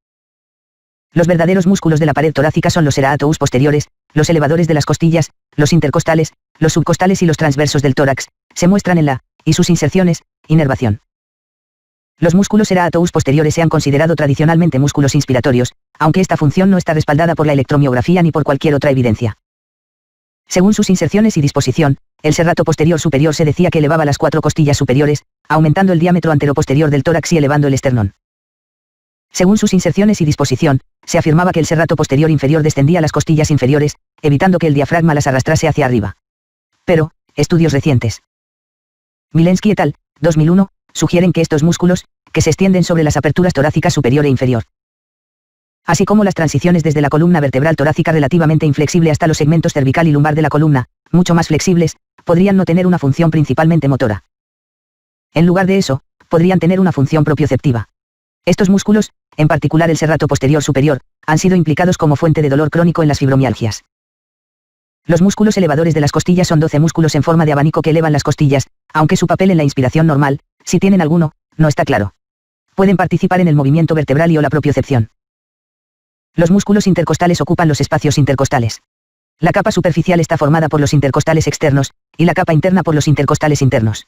Los verdaderos músculos de la pared torácica son los serratous posteriores, los elevadores de las costillas, los intercostales, los subcostales y los transversos del tórax, se muestran en la, y sus inserciones, inervación. Los músculos serratous posteriores se han considerado tradicionalmente músculos inspiratorios, aunque esta función no está respaldada por la electromiografía ni por cualquier otra evidencia. Según sus inserciones y disposición, el serrato posterior superior se decía que elevaba las 4 costillas superiores, aumentando el diámetro anteroposterior del tórax y elevando el esternón. Según sus inserciones y disposición, se afirmaba que el serrato posterior inferior descendía las costillas inferiores, evitando que el diafragma las arrastrase hacia arriba. Pero, estudios recientes, Milensky et al., 2001, sugieren que estos músculos, que se extienden sobre las aperturas torácicas superior e inferior, así como las transiciones desde la columna vertebral torácica relativamente inflexible hasta los segmentos cervical y lumbar de la columna, mucho más flexibles, podrían no tener una función principalmente motora. En lugar de eso, podrían tener una función propioceptiva. Estos músculos, en particular el serrato posterior superior, han sido implicados como fuente de dolor crónico en las fibromialgias. Los músculos elevadores de las costillas son 12 músculos en forma de abanico que elevan las costillas, aunque su papel en la inspiración normal, si tienen alguno, no está claro. Pueden participar en el movimiento vertebral y o la propiocepción. Los músculos intercostales ocupan los espacios intercostales. La capa superficial está formada por los intercostales externos, y la capa interna por los intercostales internos.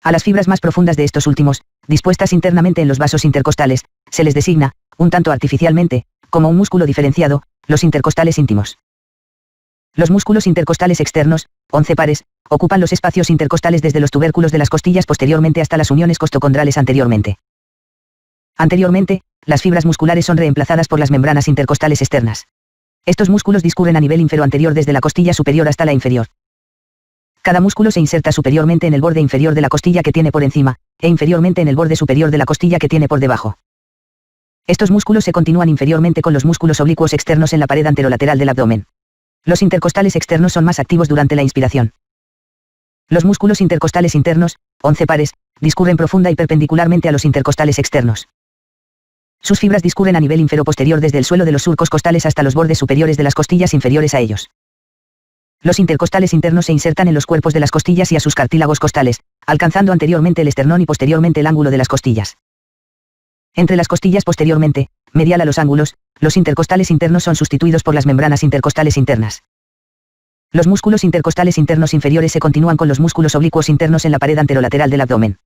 A las fibras más profundas de estos últimos, dispuestas internamente en los vasos intercostales, se les designa, un tanto artificialmente, como un músculo diferenciado, los intercostales íntimos. Los músculos intercostales externos, 11 pares, ocupan los espacios intercostales desde los tubérculos de las costillas posteriormente hasta las uniones costocondrales anteriormente. Anteriormente, las fibras musculares son reemplazadas por las membranas intercostales externas. Estos músculos discurren a nivel inferoanterior desde la costilla superior hasta la inferior. Cada músculo se inserta superiormente en el borde inferior de la costilla que tiene por encima, e inferiormente en el borde superior de la costilla que tiene por debajo. Estos músculos se continúan inferiormente con los músculos oblicuos externos en la pared anterolateral del abdomen. Los intercostales externos son más activos durante la inspiración. Los músculos intercostales internos, 11 pares, discurren profunda y perpendicularmente a los intercostales externos. Sus fibras discurren a nivel inferoposterior desde el suelo de los surcos costales hasta los bordes superiores de las costillas inferiores a ellos. Los intercostales internos se insertan en los cuerpos de las costillas y a sus cartílagos costales, alcanzando anteriormente el esternón y posteriormente el ángulo de las costillas. Entre las costillas posteriormente, medial a los ángulos, los intercostales internos son sustituidos por las membranas intercostales internas. Los músculos intercostales internos inferiores se continúan con los músculos oblicuos internos en la pared anterolateral del abdomen.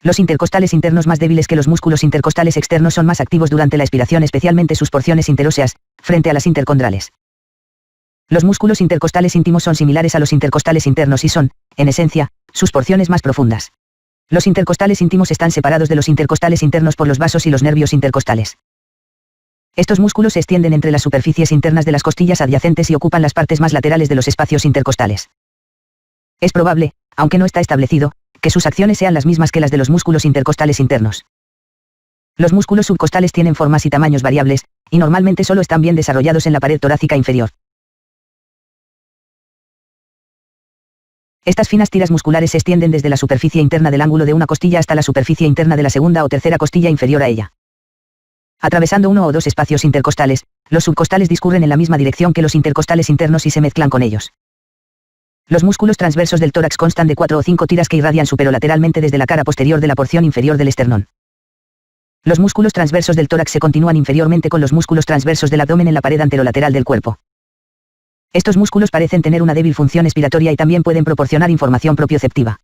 Los intercostales internos más débiles que los músculos intercostales externos son más activos durante la expiración, especialmente sus porciones interóseas, frente a las intercondrales. Los músculos intercostales íntimos son similares a los intercostales internos y son, en esencia, sus porciones más profundas. Los intercostales íntimos están separados de los intercostales internos por los vasos y los nervios intercostales. Estos músculos se extienden entre las superficies internas de las costillas adyacentes y ocupan las partes más laterales de los espacios intercostales. Es probable, aunque no está establecido, que sus acciones sean las mismas que las de los músculos intercostales internos. Los músculos subcostales tienen formas y tamaños variables, y normalmente solo están bien desarrollados en la pared torácica inferior. Estas finas tiras musculares se extienden desde la superficie interna del ángulo de una costilla hasta la superficie interna de la segunda o tercera costilla inferior a ella. Atravesando uno o dos espacios intercostales, los subcostales discurren en la misma dirección que los intercostales internos y se mezclan con ellos. Los músculos transversos del tórax constan de 4 o 5 tiras que irradian superolateralmente desde la cara posterior de la porción inferior del esternón. Los músculos transversos del tórax se continúan inferiormente con los músculos transversos del abdomen en la pared anterolateral del cuerpo. Estos músculos parecen tener una débil función expiratoria y también pueden proporcionar información propioceptiva.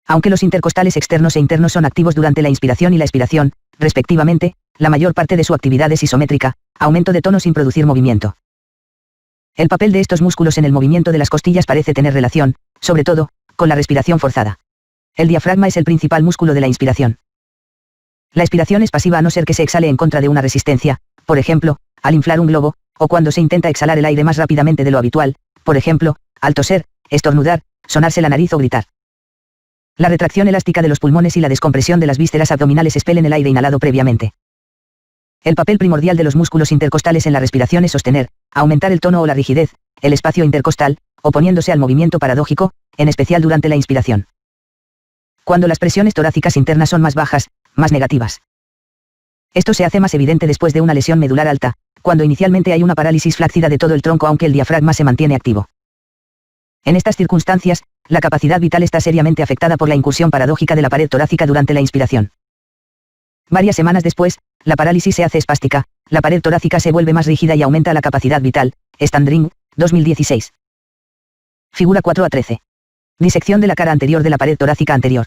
Aunque los intercostales externos e internos son activos durante la inspiración y la expiración, respectivamente, la mayor parte de su actividad es isométrica, aumento de tono sin producir movimiento. El papel de estos músculos en el movimiento de las costillas parece tener relación, sobre todo, con la respiración forzada. El diafragma es el principal músculo de la inspiración. La expiración es pasiva a no ser que se exhale en contra de una resistencia, por ejemplo, al inflar un globo, o cuando se intenta exhalar el aire más rápidamente de lo habitual, por ejemplo, al toser, estornudar, sonarse la nariz o gritar. La retracción elástica de los pulmones y la descompresión de las vísceras abdominales expelen el aire inhalado previamente. El papel primordial de los músculos intercostales en la respiración es sostener, aumentar el tono o la rigidez, el espacio intercostal, oponiéndose al movimiento paradójico, en especial durante la inspiración. Cuando las presiones torácicas internas son más bajas, más negativas. Esto se hace más evidente después de una lesión medular alta, cuando inicialmente hay una parálisis flácida de todo el tronco aunque el diafragma se mantiene activo. En estas circunstancias, la capacidad vital está seriamente afectada por la incursión paradójica de la pared torácica durante la inspiración. Varias semanas después, la parálisis se hace espástica, la pared torácica se vuelve más rígida y aumenta la capacidad vital. Standring, 2016. Figura 4 a 13. Disección de la cara anterior de la pared torácica anterior.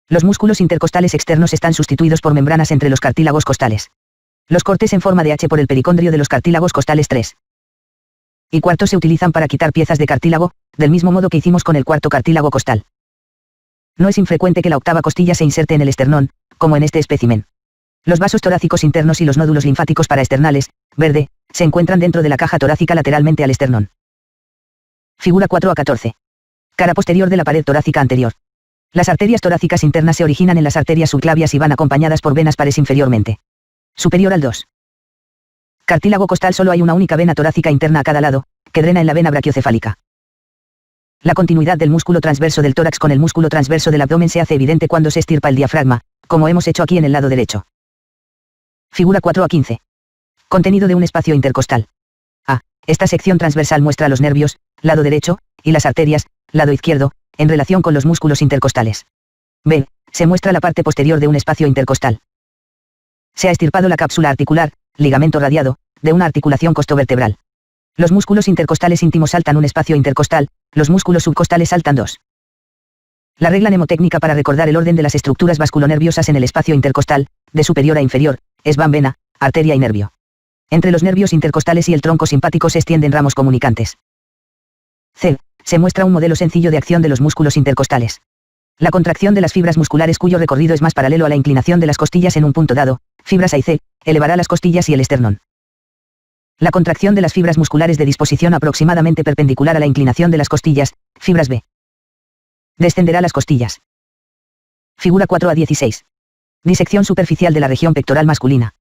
Los músculos intercostales externos están sustituidos por membranas entre los cartílagos costales. Los cortes en forma de H por el pericondrio de los cartílagos costales 3 y cuarto se utilizan para quitar piezas de cartílago, del mismo modo que hicimos con el cuarto cartílago costal. No es infrecuente que la octava costilla se inserte en el esternón, como en este espécimen. Los vasos torácicos internos y los nódulos linfáticos paraesternales, verde, se encuentran dentro de la caja torácica lateralmente al esternón. Figura 4 a 14. Cara posterior de la pared torácica anterior. Las arterias torácicas internas se originan en las arterias subclavias y van acompañadas por venas pares inferiormente. Superior al 2. Cartílago costal solo hay una única vena torácica interna a cada lado, que drena en la vena brachiocefálica. La continuidad del músculo transverso del tórax con el músculo transverso del abdomen se hace evidente cuando se estirpa el diafragma, como hemos hecho aquí en el lado derecho. Figura 4 a 15. Contenido de un espacio intercostal. A. Esta sección transversal muestra los nervios, lado derecho, y las arterias, lado izquierdo, en relación con los músculos intercostales. B. Se muestra la parte posterior de un espacio intercostal. Se ha estirpado la cápsula articular, ligamento radiado, de una articulación costovertebral. Los músculos intercostales íntimos saltan un espacio intercostal, los músculos subcostales saltan 2. La regla mnemotécnica para recordar el orden de las estructuras vasculonerviosas en el espacio intercostal, de superior a inferior, es van vena, arteria y nervio. Entre los nervios intercostales y el tronco simpático se extienden ramos comunicantes. C. Se muestra un modelo sencillo de acción de los músculos intercostales. La contracción de las fibras musculares cuyo recorrido es más paralelo a la inclinación de las costillas en un punto dado, fibras A y C, elevará las costillas y el esternón. La contracción de las fibras musculares de disposición aproximadamente perpendicular a la inclinación de las costillas, fibras B, descenderá las costillas. Figura 4 a 16. Disección superficial de la región pectoral masculina.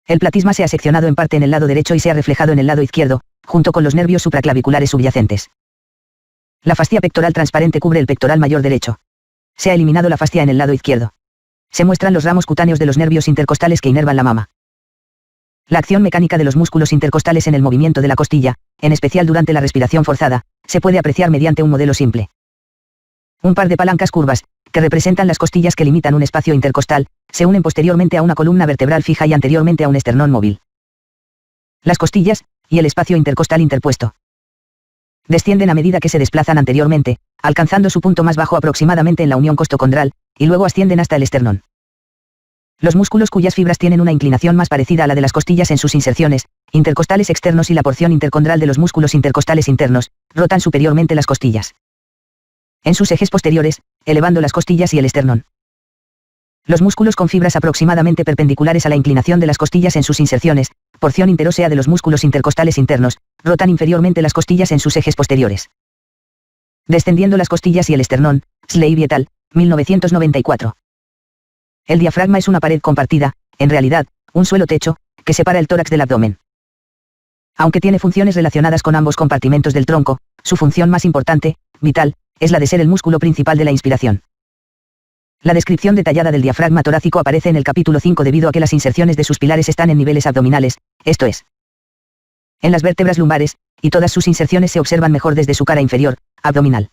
El platisma se ha seccionado en parte en el lado derecho y se ha reflejado en el lado izquierdo, junto con los nervios supraclaviculares subyacentes. La fascia pectoral transparente cubre el pectoral mayor derecho. Se ha eliminado la fascia en el lado izquierdo. Se muestran los ramos cutáneos de los nervios intercostales que inervan la mama. La acción mecánica de los músculos intercostales en el movimiento de la costilla, en especial durante la respiración forzada, se puede apreciar mediante un modelo simple. Un par de palancas curvas, que representan las costillas que limitan un espacio intercostal, se unen posteriormente a una columna vertebral fija y anteriormente a un esternón móvil. Las costillas, y el espacio intercostal interpuesto, descienden a medida que se desplazan anteriormente, alcanzando su punto más bajo aproximadamente en la unión costocondral, y luego ascienden hasta el esternón. Los músculos cuyas fibras tienen una inclinación más parecida a la de las costillas en sus inserciones, intercostales externos y la porción intercondral de los músculos intercostales internos, rotan superiormente las costillas en sus ejes posteriores, elevando las costillas y el esternón. Los músculos con fibras aproximadamente perpendiculares a la inclinación de las costillas en sus inserciones, porción interósea de los músculos intercostales internos, rotan inferiormente las costillas en sus ejes posteriores, descendiendo las costillas y el esternón. Slave et al. 1994. El diafragma es una pared compartida, en realidad, un suelo-techo, que separa el tórax del abdomen. Aunque tiene funciones relacionadas con ambos compartimentos del tronco, su función más importante, vital, es la de ser el músculo principal de la inspiración. La descripción detallada del diafragma torácico aparece en el capítulo 5 debido a que las inserciones de sus pilares están en niveles abdominales, esto es, en las vértebras lumbares, y todas sus inserciones se observan mejor desde su cara inferior, abdominal.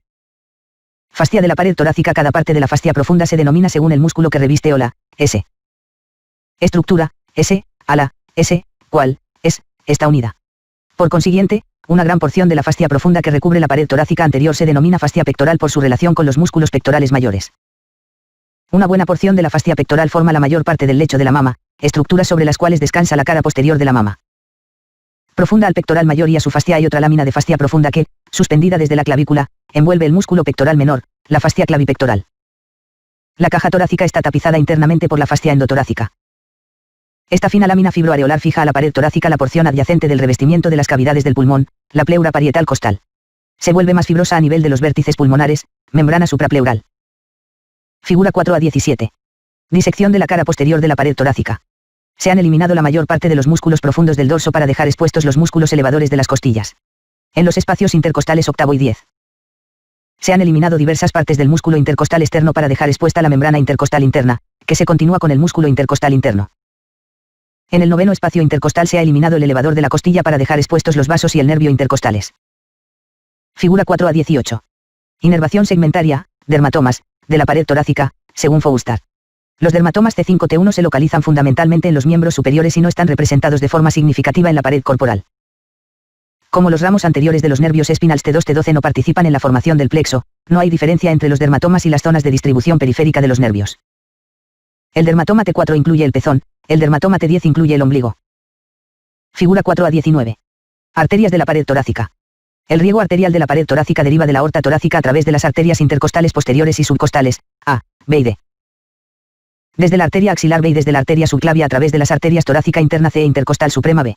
Fascia de la pared torácica. Cada parte de la fascia profunda se denomina según el músculo que reviste o la S. Estructura, S, a la S, cual, está unida. Por consiguiente, una gran porción de la fascia profunda que recubre la pared torácica anterior se denomina fascia pectoral por su relación con los músculos pectorales mayores. Una buena porción de la fascia pectoral forma la mayor parte del lecho de la mama, estructuras sobre las cuales descansa la cara posterior de la mama. Profunda al pectoral mayor y a su fascia hay otra lámina de fascia profunda que, suspendida desde la clavícula, envuelve el músculo pectoral menor, la fascia clavipectoral. La caja torácica está tapizada internamente por la fascia endotorácica. Esta fina lámina fibroareolar fija a la pared torácica la porción adyacente del revestimiento de las cavidades del pulmón, la pleura parietal costal. Se vuelve más fibrosa a nivel de los vértices pulmonares, membrana suprapleural. Figura 4 a 17. Disección de la cara posterior de la pared torácica. Se han eliminado la mayor parte de los músculos profundos del dorso para dejar expuestos los músculos elevadores de las costillas. En los espacios intercostales octavo y 10. Se han eliminado diversas partes del músculo intercostal externo para dejar expuesta la membrana intercostal interna, que se continúa con el músculo intercostal interno. En el noveno espacio intercostal se ha eliminado el elevador de la costilla para dejar expuestos los vasos y el nervio intercostales. Figura 4 a 18. Inervación segmentaria, dermatomas, de la pared torácica, según Foustad. Los dermatomas C5T1 se localizan fundamentalmente en los miembros superiores y no están representados de forma significativa en la pared corporal. Como los ramos anteriores de los nervios espinales T2-T12 no participan en la formación del plexo, no hay diferencia entre los dermatomas y las zonas de distribución periférica de los nervios. El dermatoma T4 incluye el pezón, el dermatoma T10 incluye el ombligo. Figura 4 a 19. Arterias de la pared torácica. El riego arterial de la pared torácica deriva de la aorta torácica a través de las arterias intercostales posteriores y subcostales, A, B y D. Desde la arteria axilar B y desde la arteria subclavia a través de las arterias torácica interna C e intercostal suprema B.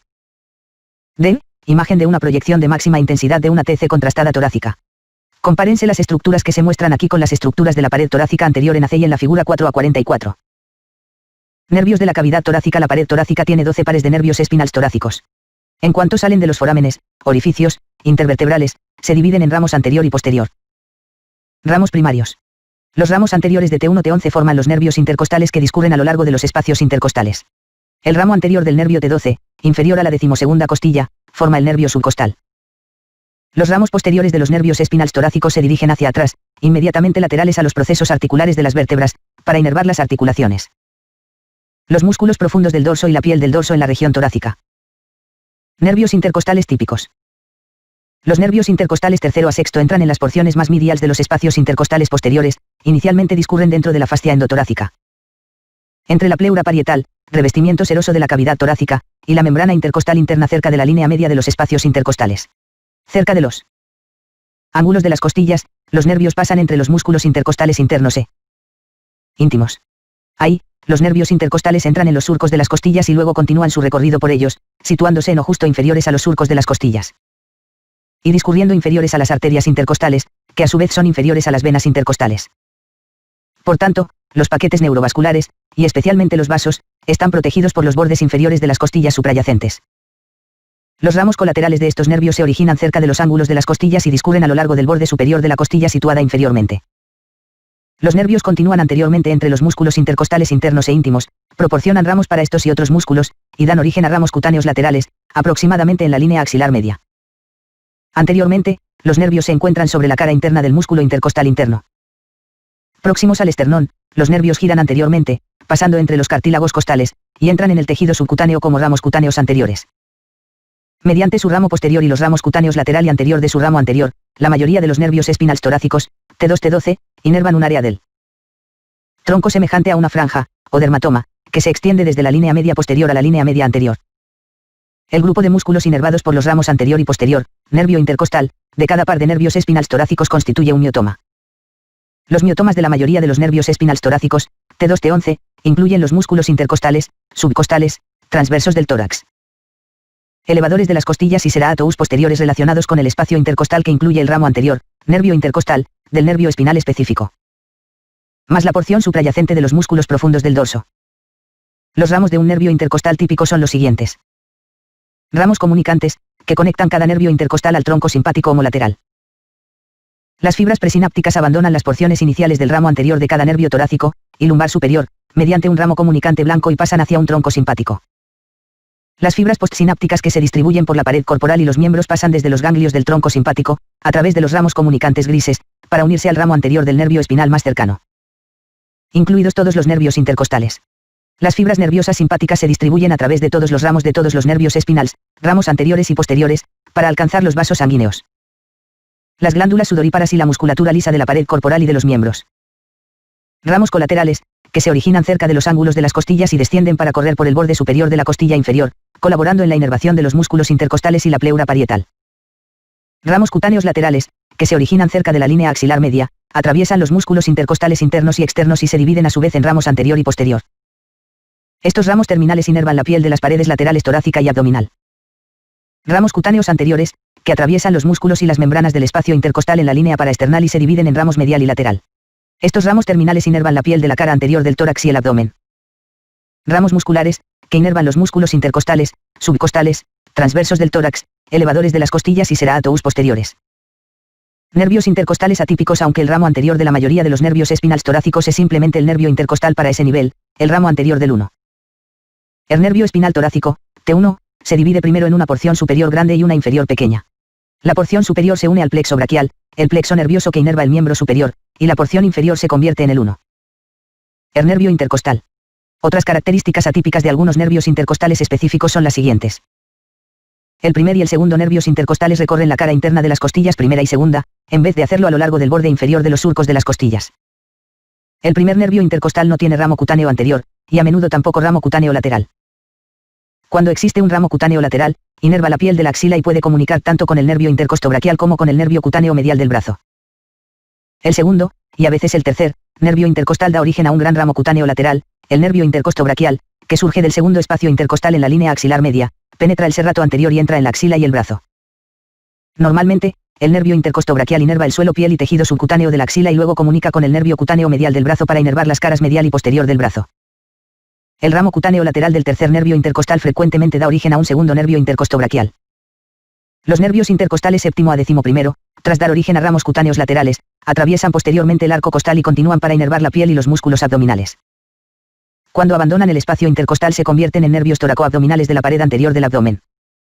D. Imagen de una proyección de máxima intensidad de una TC contrastada torácica. Compárense las estructuras que se muestran aquí con las estructuras de la pared torácica anterior en AC y en la figura 4 a 44. Nervios de la cavidad torácica. La pared torácica tiene 12 pares de nervios espinales torácicos. En cuanto salen de los forámenes, orificios, intervertebrales, se dividen en ramos anterior y posterior. Ramos primarios. Los ramos anteriores de T1-T11 forman los nervios intercostales que discurren a lo largo de los espacios intercostales. El ramo anterior del nervio T12, inferior a la 12ª costilla, forma el nervio subcostal. Los ramos posteriores de los nervios espinales torácicos se dirigen hacia atrás, inmediatamente laterales a los procesos articulares de las vértebras, para inervar las articulaciones. Los músculos profundos del dorso y la piel del dorso en la región torácica. Nervios intercostales típicos. Los nervios intercostales tercero a sexto entran en las porciones más mediales de los espacios intercostales posteriores, inicialmente discurren dentro de la fascia endotorácica. Entre la pleura parietal, revestimiento seroso de la cavidad torácica, y la membrana intercostal interna cerca de la línea media de los espacios intercostales. Cerca de los ángulos de las costillas, los nervios pasan entre los músculos intercostales internos e íntimos. Ahí, los nervios intercostales entran en los surcos de las costillas y luego continúan su recorrido por ellos, situándose en o justo inferiores a los surcos de las costillas. Y discurriendo inferiores a las arterias intercostales, que a su vez son inferiores a las venas intercostales. Por tanto, los paquetes neurovasculares, y especialmente los vasos, están protegidos por los bordes inferiores de las costillas suprayacentes. Los ramos colaterales de estos nervios se originan cerca de los ángulos de las costillas y discurren a lo largo del borde superior de la costilla situada inferiormente. Los nervios continúan anteriormente entre los músculos intercostales internos e íntimos, proporcionan ramos para estos y otros músculos, y dan origen a ramos cutáneos laterales, aproximadamente en la línea axilar media. Anteriormente, los nervios se encuentran sobre la cara interna del músculo intercostal interno. Próximos al esternón, los nervios giran anteriormente, pasando entre los cartílagos costales, y entran en el tejido subcutáneo como ramos cutáneos anteriores. Mediante su ramo posterior y los ramos cutáneos lateral y anterior de su ramo anterior, la mayoría de los nervios espinales torácicos, T2-T12, inervan un área del tronco semejante a una franja, o dermatoma, que se extiende desde la línea media posterior a la línea media anterior. El grupo de músculos inervados por los ramos anterior y posterior, nervio intercostal, de cada par de nervios espinales torácicos constituye un miotoma. Los miotomas de la mayoría de los nervios espinales torácicos, T2-T11, incluyen los músculos intercostales, subcostales, transversos del tórax, elevadores de las costillas y serratus posteriores relacionados con el espacio intercostal que incluye el ramo anterior, nervio intercostal, del nervio espinal específico, más la porción suprayacente de los músculos profundos del dorso. Los ramos de un nervio intercostal típico son los siguientes. Ramos comunicantes, que conectan cada nervio intercostal al tronco simpático homolateral. Las fibras presinápticas abandonan las porciones iniciales del ramo anterior de cada nervio torácico y lumbar superior, mediante un ramo comunicante blanco y pasan hacia un tronco simpático. Las fibras postsinápticas que se distribuyen por la pared corporal y los miembros pasan desde los ganglios del tronco simpático, a través de los ramos comunicantes grises, para unirse al ramo anterior del nervio espinal más cercano. Incluidos todos los nervios intercostales. Las fibras nerviosas simpáticas se distribuyen a través de todos los ramos de todos los nervios espinales, ramos anteriores y posteriores, para alcanzar los vasos sanguíneos, las glándulas sudoríparas y la musculatura lisa de la pared corporal y de los miembros. Ramos colaterales, que se originan cerca de los ángulos de las costillas y descienden para correr por el borde superior de la costilla inferior, colaborando en la inervación de los músculos intercostales y la pleura parietal. Ramos cutáneos laterales, que se originan cerca de la línea axilar media, atraviesan los músculos intercostales internos y externos y se dividen a su vez en ramos anterior y posterior. Estos ramos terminales inervan la piel de las paredes laterales torácica y abdominal. Ramos cutáneos anteriores, que atraviesan los músculos y las membranas del espacio intercostal en la línea paraesternal y se dividen en ramos medial y lateral. Estos ramos terminales inervan la piel de la cara anterior del tórax y el abdomen. Ramos musculares, que inervan los músculos intercostales, subcostales, transversos del tórax, elevadores de las costillas y serratus posteriores. Nervios intercostales atípicos. Aunque el ramo anterior de la mayoría de los nervios espinales torácicos es simplemente el nervio intercostal para ese nivel, el ramo anterior del 1. El nervio espinal torácico, T1, se divide primero en una porción superior grande y una inferior pequeña. La porción superior se une al plexo braquial, el plexo nervioso que inerva el miembro superior, y la porción inferior se convierte en el 1. El nervio intercostal. Otras características atípicas de algunos nervios intercostales específicos son las siguientes. El primer y el segundo nervios intercostales recorren la cara interna de las costillas primera y segunda, en vez de hacerlo a lo largo del borde inferior de los surcos de las costillas. El primer nervio intercostal no tiene ramo cutáneo anterior, y a menudo tampoco ramo cutáneo lateral. Cuando existe un ramo cutáneo lateral, inerva la piel de la axila y puede comunicar tanto con el nervio intercostobraquial como con el nervio cutáneo medial del brazo. El segundo, y a veces el tercer, nervio intercostal da origen a un gran ramo cutáneo lateral, el nervio intercostobraquial, que surge del segundo espacio intercostal en la línea axilar media, penetra el serrato anterior y entra en la axila y el brazo. Normalmente, el nervio intercostobraquial inerva el suelo piel y tejido subcutáneo de la axila y luego comunica con el nervio cutáneo medial del brazo para inervar las caras medial y posterior del brazo. El ramo cutáneo lateral del tercer nervio intercostal frecuentemente da origen a un segundo nervio intercostobraquial. Los nervios intercostales séptimo a décimo primero, tras dar origen a ramos cutáneos laterales, atraviesan posteriormente el arco costal y continúan para inervar la piel y los músculos abdominales. Cuando abandonan el espacio intercostal se convierten en nervios toracoabdominales de la pared anterior del abdomen.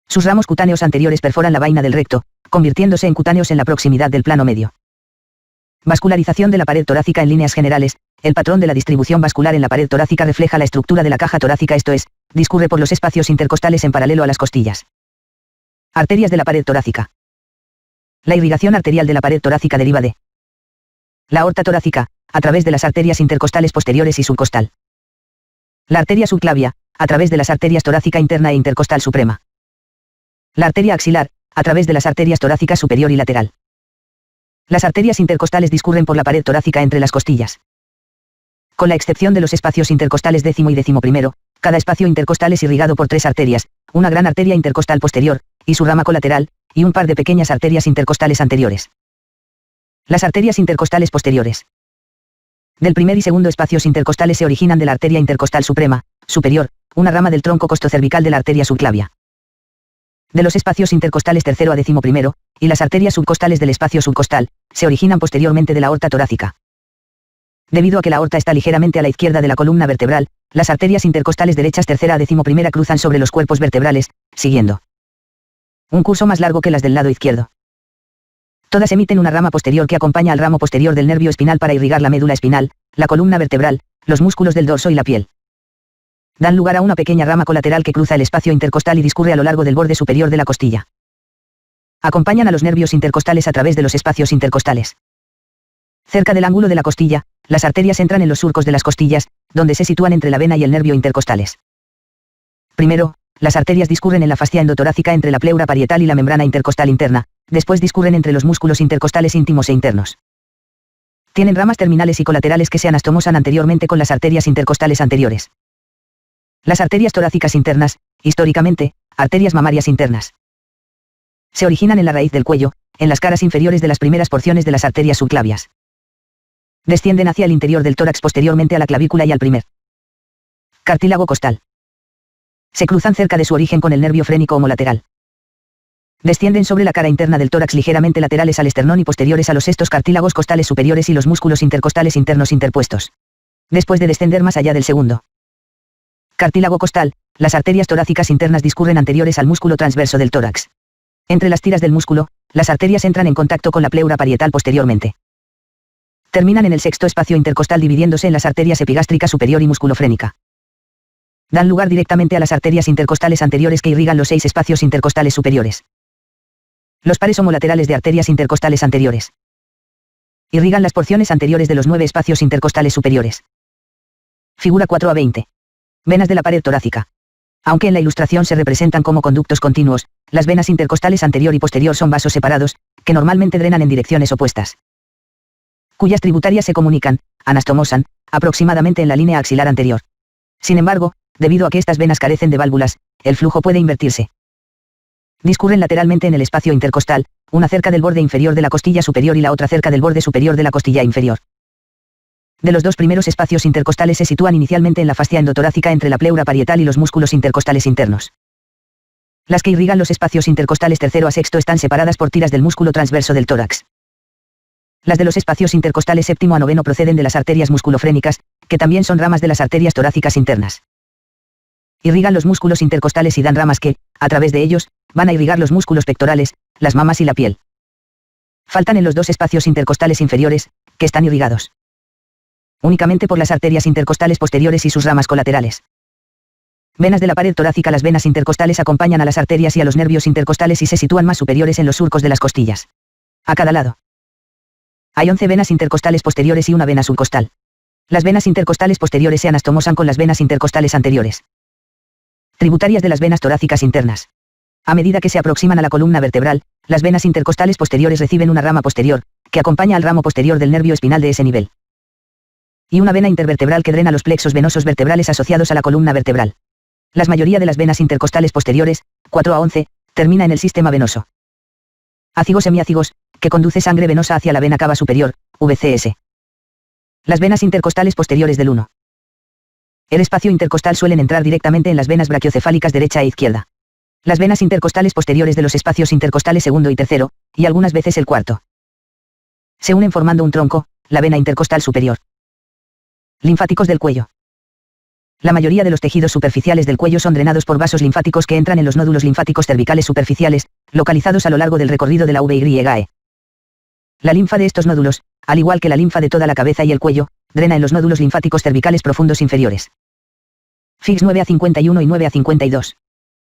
Sus ramos cutáneos anteriores perforan la vaina del recto, convirtiéndose en cutáneos en la proximidad del plano medio. Vascularización de la pared torácica. En líneas generales, el patrón de la distribución vascular en la pared torácica refleja la estructura de la caja torácica, esto es, discurre por los espacios intercostales en paralelo a las costillas. Arterias de la pared torácica. La irrigación arterial de la pared torácica deriva de la aorta torácica, a través de las arterias intercostales posteriores y subcostal. La arteria subclavia, a través de las arterias torácica interna e intercostal suprema. La arteria axilar, a través de las arterias torácica superior y lateral. Las arterias intercostales discurren por la pared torácica entre las costillas. Con la excepción de los espacios intercostales 10º y 11º, cada espacio intercostal es irrigado por 3 arterias, una gran arteria intercostal posterior, y su rama colateral, y un par de pequeñas arterias intercostales anteriores. Las arterias intercostales posteriores. Del primer y segundo espacios intercostales se originan de la arteria intercostal suprema, superior, una rama del tronco costocervical de la arteria subclavia. De los espacios intercostales 3º a 11º, y las arterias subcostales del espacio subcostal, se originan posteriormente de la aorta torácica. Debido a que la aorta está ligeramente a la izquierda de la columna vertebral, las arterias intercostales derechas 3ª a 11ª cruzan sobre los cuerpos vertebrales, siguiendo un curso más largo que las del lado izquierdo. Todas emiten una rama posterior que acompaña al ramo posterior del nervio espinal para irrigar la médula espinal, la columna vertebral, los músculos del dorso y la piel. Dan lugar a una pequeña rama colateral que cruza el espacio intercostal y discurre a lo largo del borde superior de la costilla. Acompañan a los nervios intercostales a través de los espacios intercostales. Cerca del ángulo de la costilla, las arterias entran en los surcos de las costillas, donde se sitúan entre la vena y el nervio intercostales. Primero, las arterias discurren en la fascia endotorácica entre la pleura parietal y la membrana intercostal interna, después discurren entre los músculos intercostales íntimos e internos. Tienen ramas terminales y colaterales que se anastomosan anteriormente con las arterias intercostales anteriores. Las arterias torácicas internas, históricamente, arterias mamarias internas. Se originan en la raíz del cuello, en las caras inferiores de las primeras porciones de las arterias subclavias. Descienden hacia el interior del tórax posteriormente a la clavícula y al primer cartílago costal. Se cruzan cerca de su origen con el nervio frénico homolateral. Descienden sobre la cara interna del tórax ligeramente laterales al esternón y posteriores a los sextos cartílagos costales superiores y los músculos intercostales internos interpuestos. Después de descender más allá del segundo cartílago costal, las arterias torácicas internas discurren anteriores al músculo transverso del tórax. Entre las tiras del músculo, las arterias entran en contacto con la pleura parietal posteriormente. Terminan en el sexto espacio intercostal dividiéndose en las arterias epigástrica superior y musculofrénica. Dan lugar directamente a las arterias intercostales anteriores que irrigan los 6 espacios intercostales superiores. Los pares homolaterales de arterias intercostales anteriores irrigan las porciones anteriores de los 9 espacios intercostales superiores. Figura 4 a 20. Venas de la pared torácica. Aunque en la ilustración se representan como conductos continuos, las venas intercostales anterior y posterior son vasos separados, que normalmente drenan en direcciones opuestas, cuyas tributarias se comunican, anastomosan, aproximadamente en la línea axilar anterior. Sin embargo, debido a que estas venas carecen de válvulas, el flujo puede invertirse. Discurren lateralmente en el espacio intercostal, una cerca del borde inferior de la costilla superior y la otra cerca del borde superior de la costilla inferior. De los dos primeros espacios intercostales se sitúan inicialmente en la fascia endotorácica entre la pleura parietal y los músculos intercostales internos. Las que irrigan los espacios intercostales 3º a 6º están separadas por tiras del músculo transverso del tórax. Las de los espacios intercostales 7º a 9º proceden de las arterias musculofrénicas, que también son ramas de las arterias torácicas internas. Irrigan los músculos intercostales y dan ramas que, a través de ellos, van a irrigar los músculos pectorales, las mamas y la piel. Faltan en los dos espacios intercostales inferiores, que están irrigados únicamente por las arterias intercostales posteriores y sus ramas colaterales. Venas de la pared torácica. Las venas intercostales acompañan a las arterias y a los nervios intercostales y se sitúan más superiores en los surcos de las costillas. A cada lado hay 11 venas intercostales posteriores y una vena subcostal. Las venas intercostales posteriores se anastomosan con las venas intercostales anteriores, tributarias de las venas torácicas internas. A medida que se aproximan a la columna vertebral, las venas intercostales posteriores reciben una rama posterior, que acompaña al ramo posterior del nervio espinal de ese nivel, y una vena intervertebral que drena los plexos venosos vertebrales asociados a la columna vertebral. La mayoría de las venas intercostales posteriores, 4 a 11, termina en el sistema venoso ácigos semiácigos, que conduce sangre venosa hacia la vena cava superior, VCS. Las venas intercostales posteriores del 1. El espacio intercostal suelen entrar directamente en las venas brachiocefálicas derecha e izquierda. Las venas intercostales posteriores de los espacios intercostales 2º y 3º, y algunas veces el 4º, se unen formando un tronco, la vena intercostal superior. Linfáticos del cuello. La mayoría de los tejidos superficiales del cuello son drenados por vasos linfáticos que entran en los nódulos linfáticos cervicales superficiales, localizados a lo largo del recorrido de la VYE. La linfa de estos nódulos, al igual que la linfa de toda la cabeza y el cuello, drena en los nódulos linfáticos cervicales profundos inferiores. Figs 9 a 51 y 9 a 52.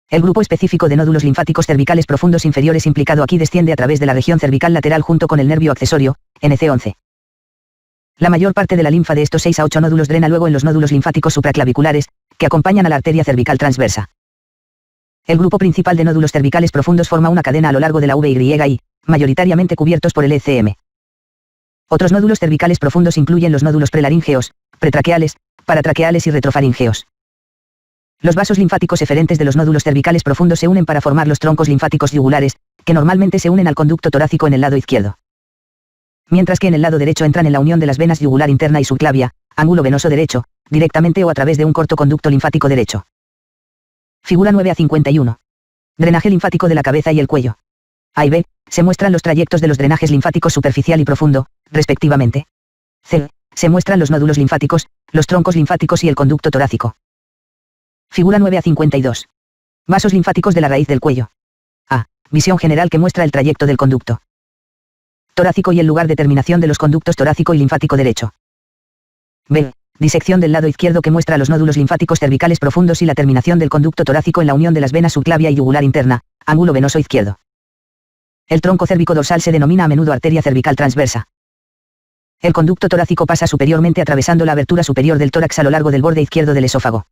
El grupo específico de nódulos linfáticos cervicales profundos inferiores implicado aquí desciende a través de la región cervical lateral junto con el nervio accesorio, NC11. La mayor parte de la linfa de estos 6 a 8 nódulos drena luego en los nódulos linfáticos supraclaviculares, que acompañan a la arteria cervical transversa. El grupo principal de nódulos cervicales profundos forma una cadena a lo largo de la VYI, mayoritariamente cubiertos por el ECM. Otros nódulos cervicales profundos incluyen los nódulos prelaríngeos, pretraqueales, paratraqueales y retrofaríngeos. Los vasos linfáticos eferentes de los nódulos cervicales profundos se unen para formar los troncos linfáticos yugulares, que normalmente se unen al conducto torácico en el lado izquierdo. Mientras que en el lado derecho entran en la unión de las venas yugular interna y subclavia, ángulo venoso derecho, directamente o a través de un corto conducto linfático derecho. Figura 9 a 51. Drenaje linfático de la cabeza y el cuello. A y B, se muestran los trayectos de los drenajes linfáticos superficial y profundo, respectivamente. C, se muestran los nódulos linfáticos, los troncos linfáticos y el conducto torácico. Figura 9 a 52. Vasos linfáticos de la raíz del cuello. A, visión general que muestra el trayecto del conducto torácico y el lugar de terminación de los conductos torácico y linfático derecho. B, disección del lado izquierdo que muestra los nódulos linfáticos cervicales profundos y la terminación del conducto torácico en la unión de las venas subclavia y yugular interna, ángulo venoso izquierdo. El tronco cérvico dorsal se denomina a menudo arteria cervical transversa. El conducto torácico pasa superiormente atravesando la abertura superior del tórax a lo largo del borde izquierdo del esófago.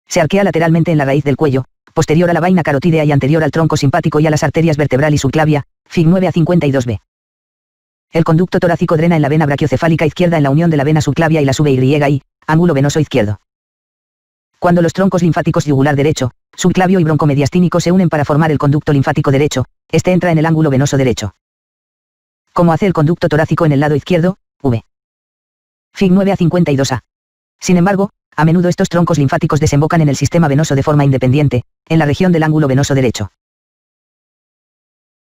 Se arquea lateralmente en la raíz del cuello, posterior a la vaina carotídea y anterior al tronco simpático y a las arterias vertebral y subclavia, Fig 9 a 52b. El conducto torácico drena en la vena brachiocefálica izquierda en la unión de la vena subclavia y la VYI, ángulo venoso izquierdo. Cuando los troncos linfáticos yugular derecho, subclavio y broncomediastínico se unen para formar el conducto linfático derecho, este entra en el ángulo venoso derecho. Como hace el conducto torácico en el lado izquierdo, V. Fig 9 a 52a. Sin embargo, a menudo estos troncos linfáticos desembocan en el sistema venoso de forma independiente, en la región del ángulo venoso derecho.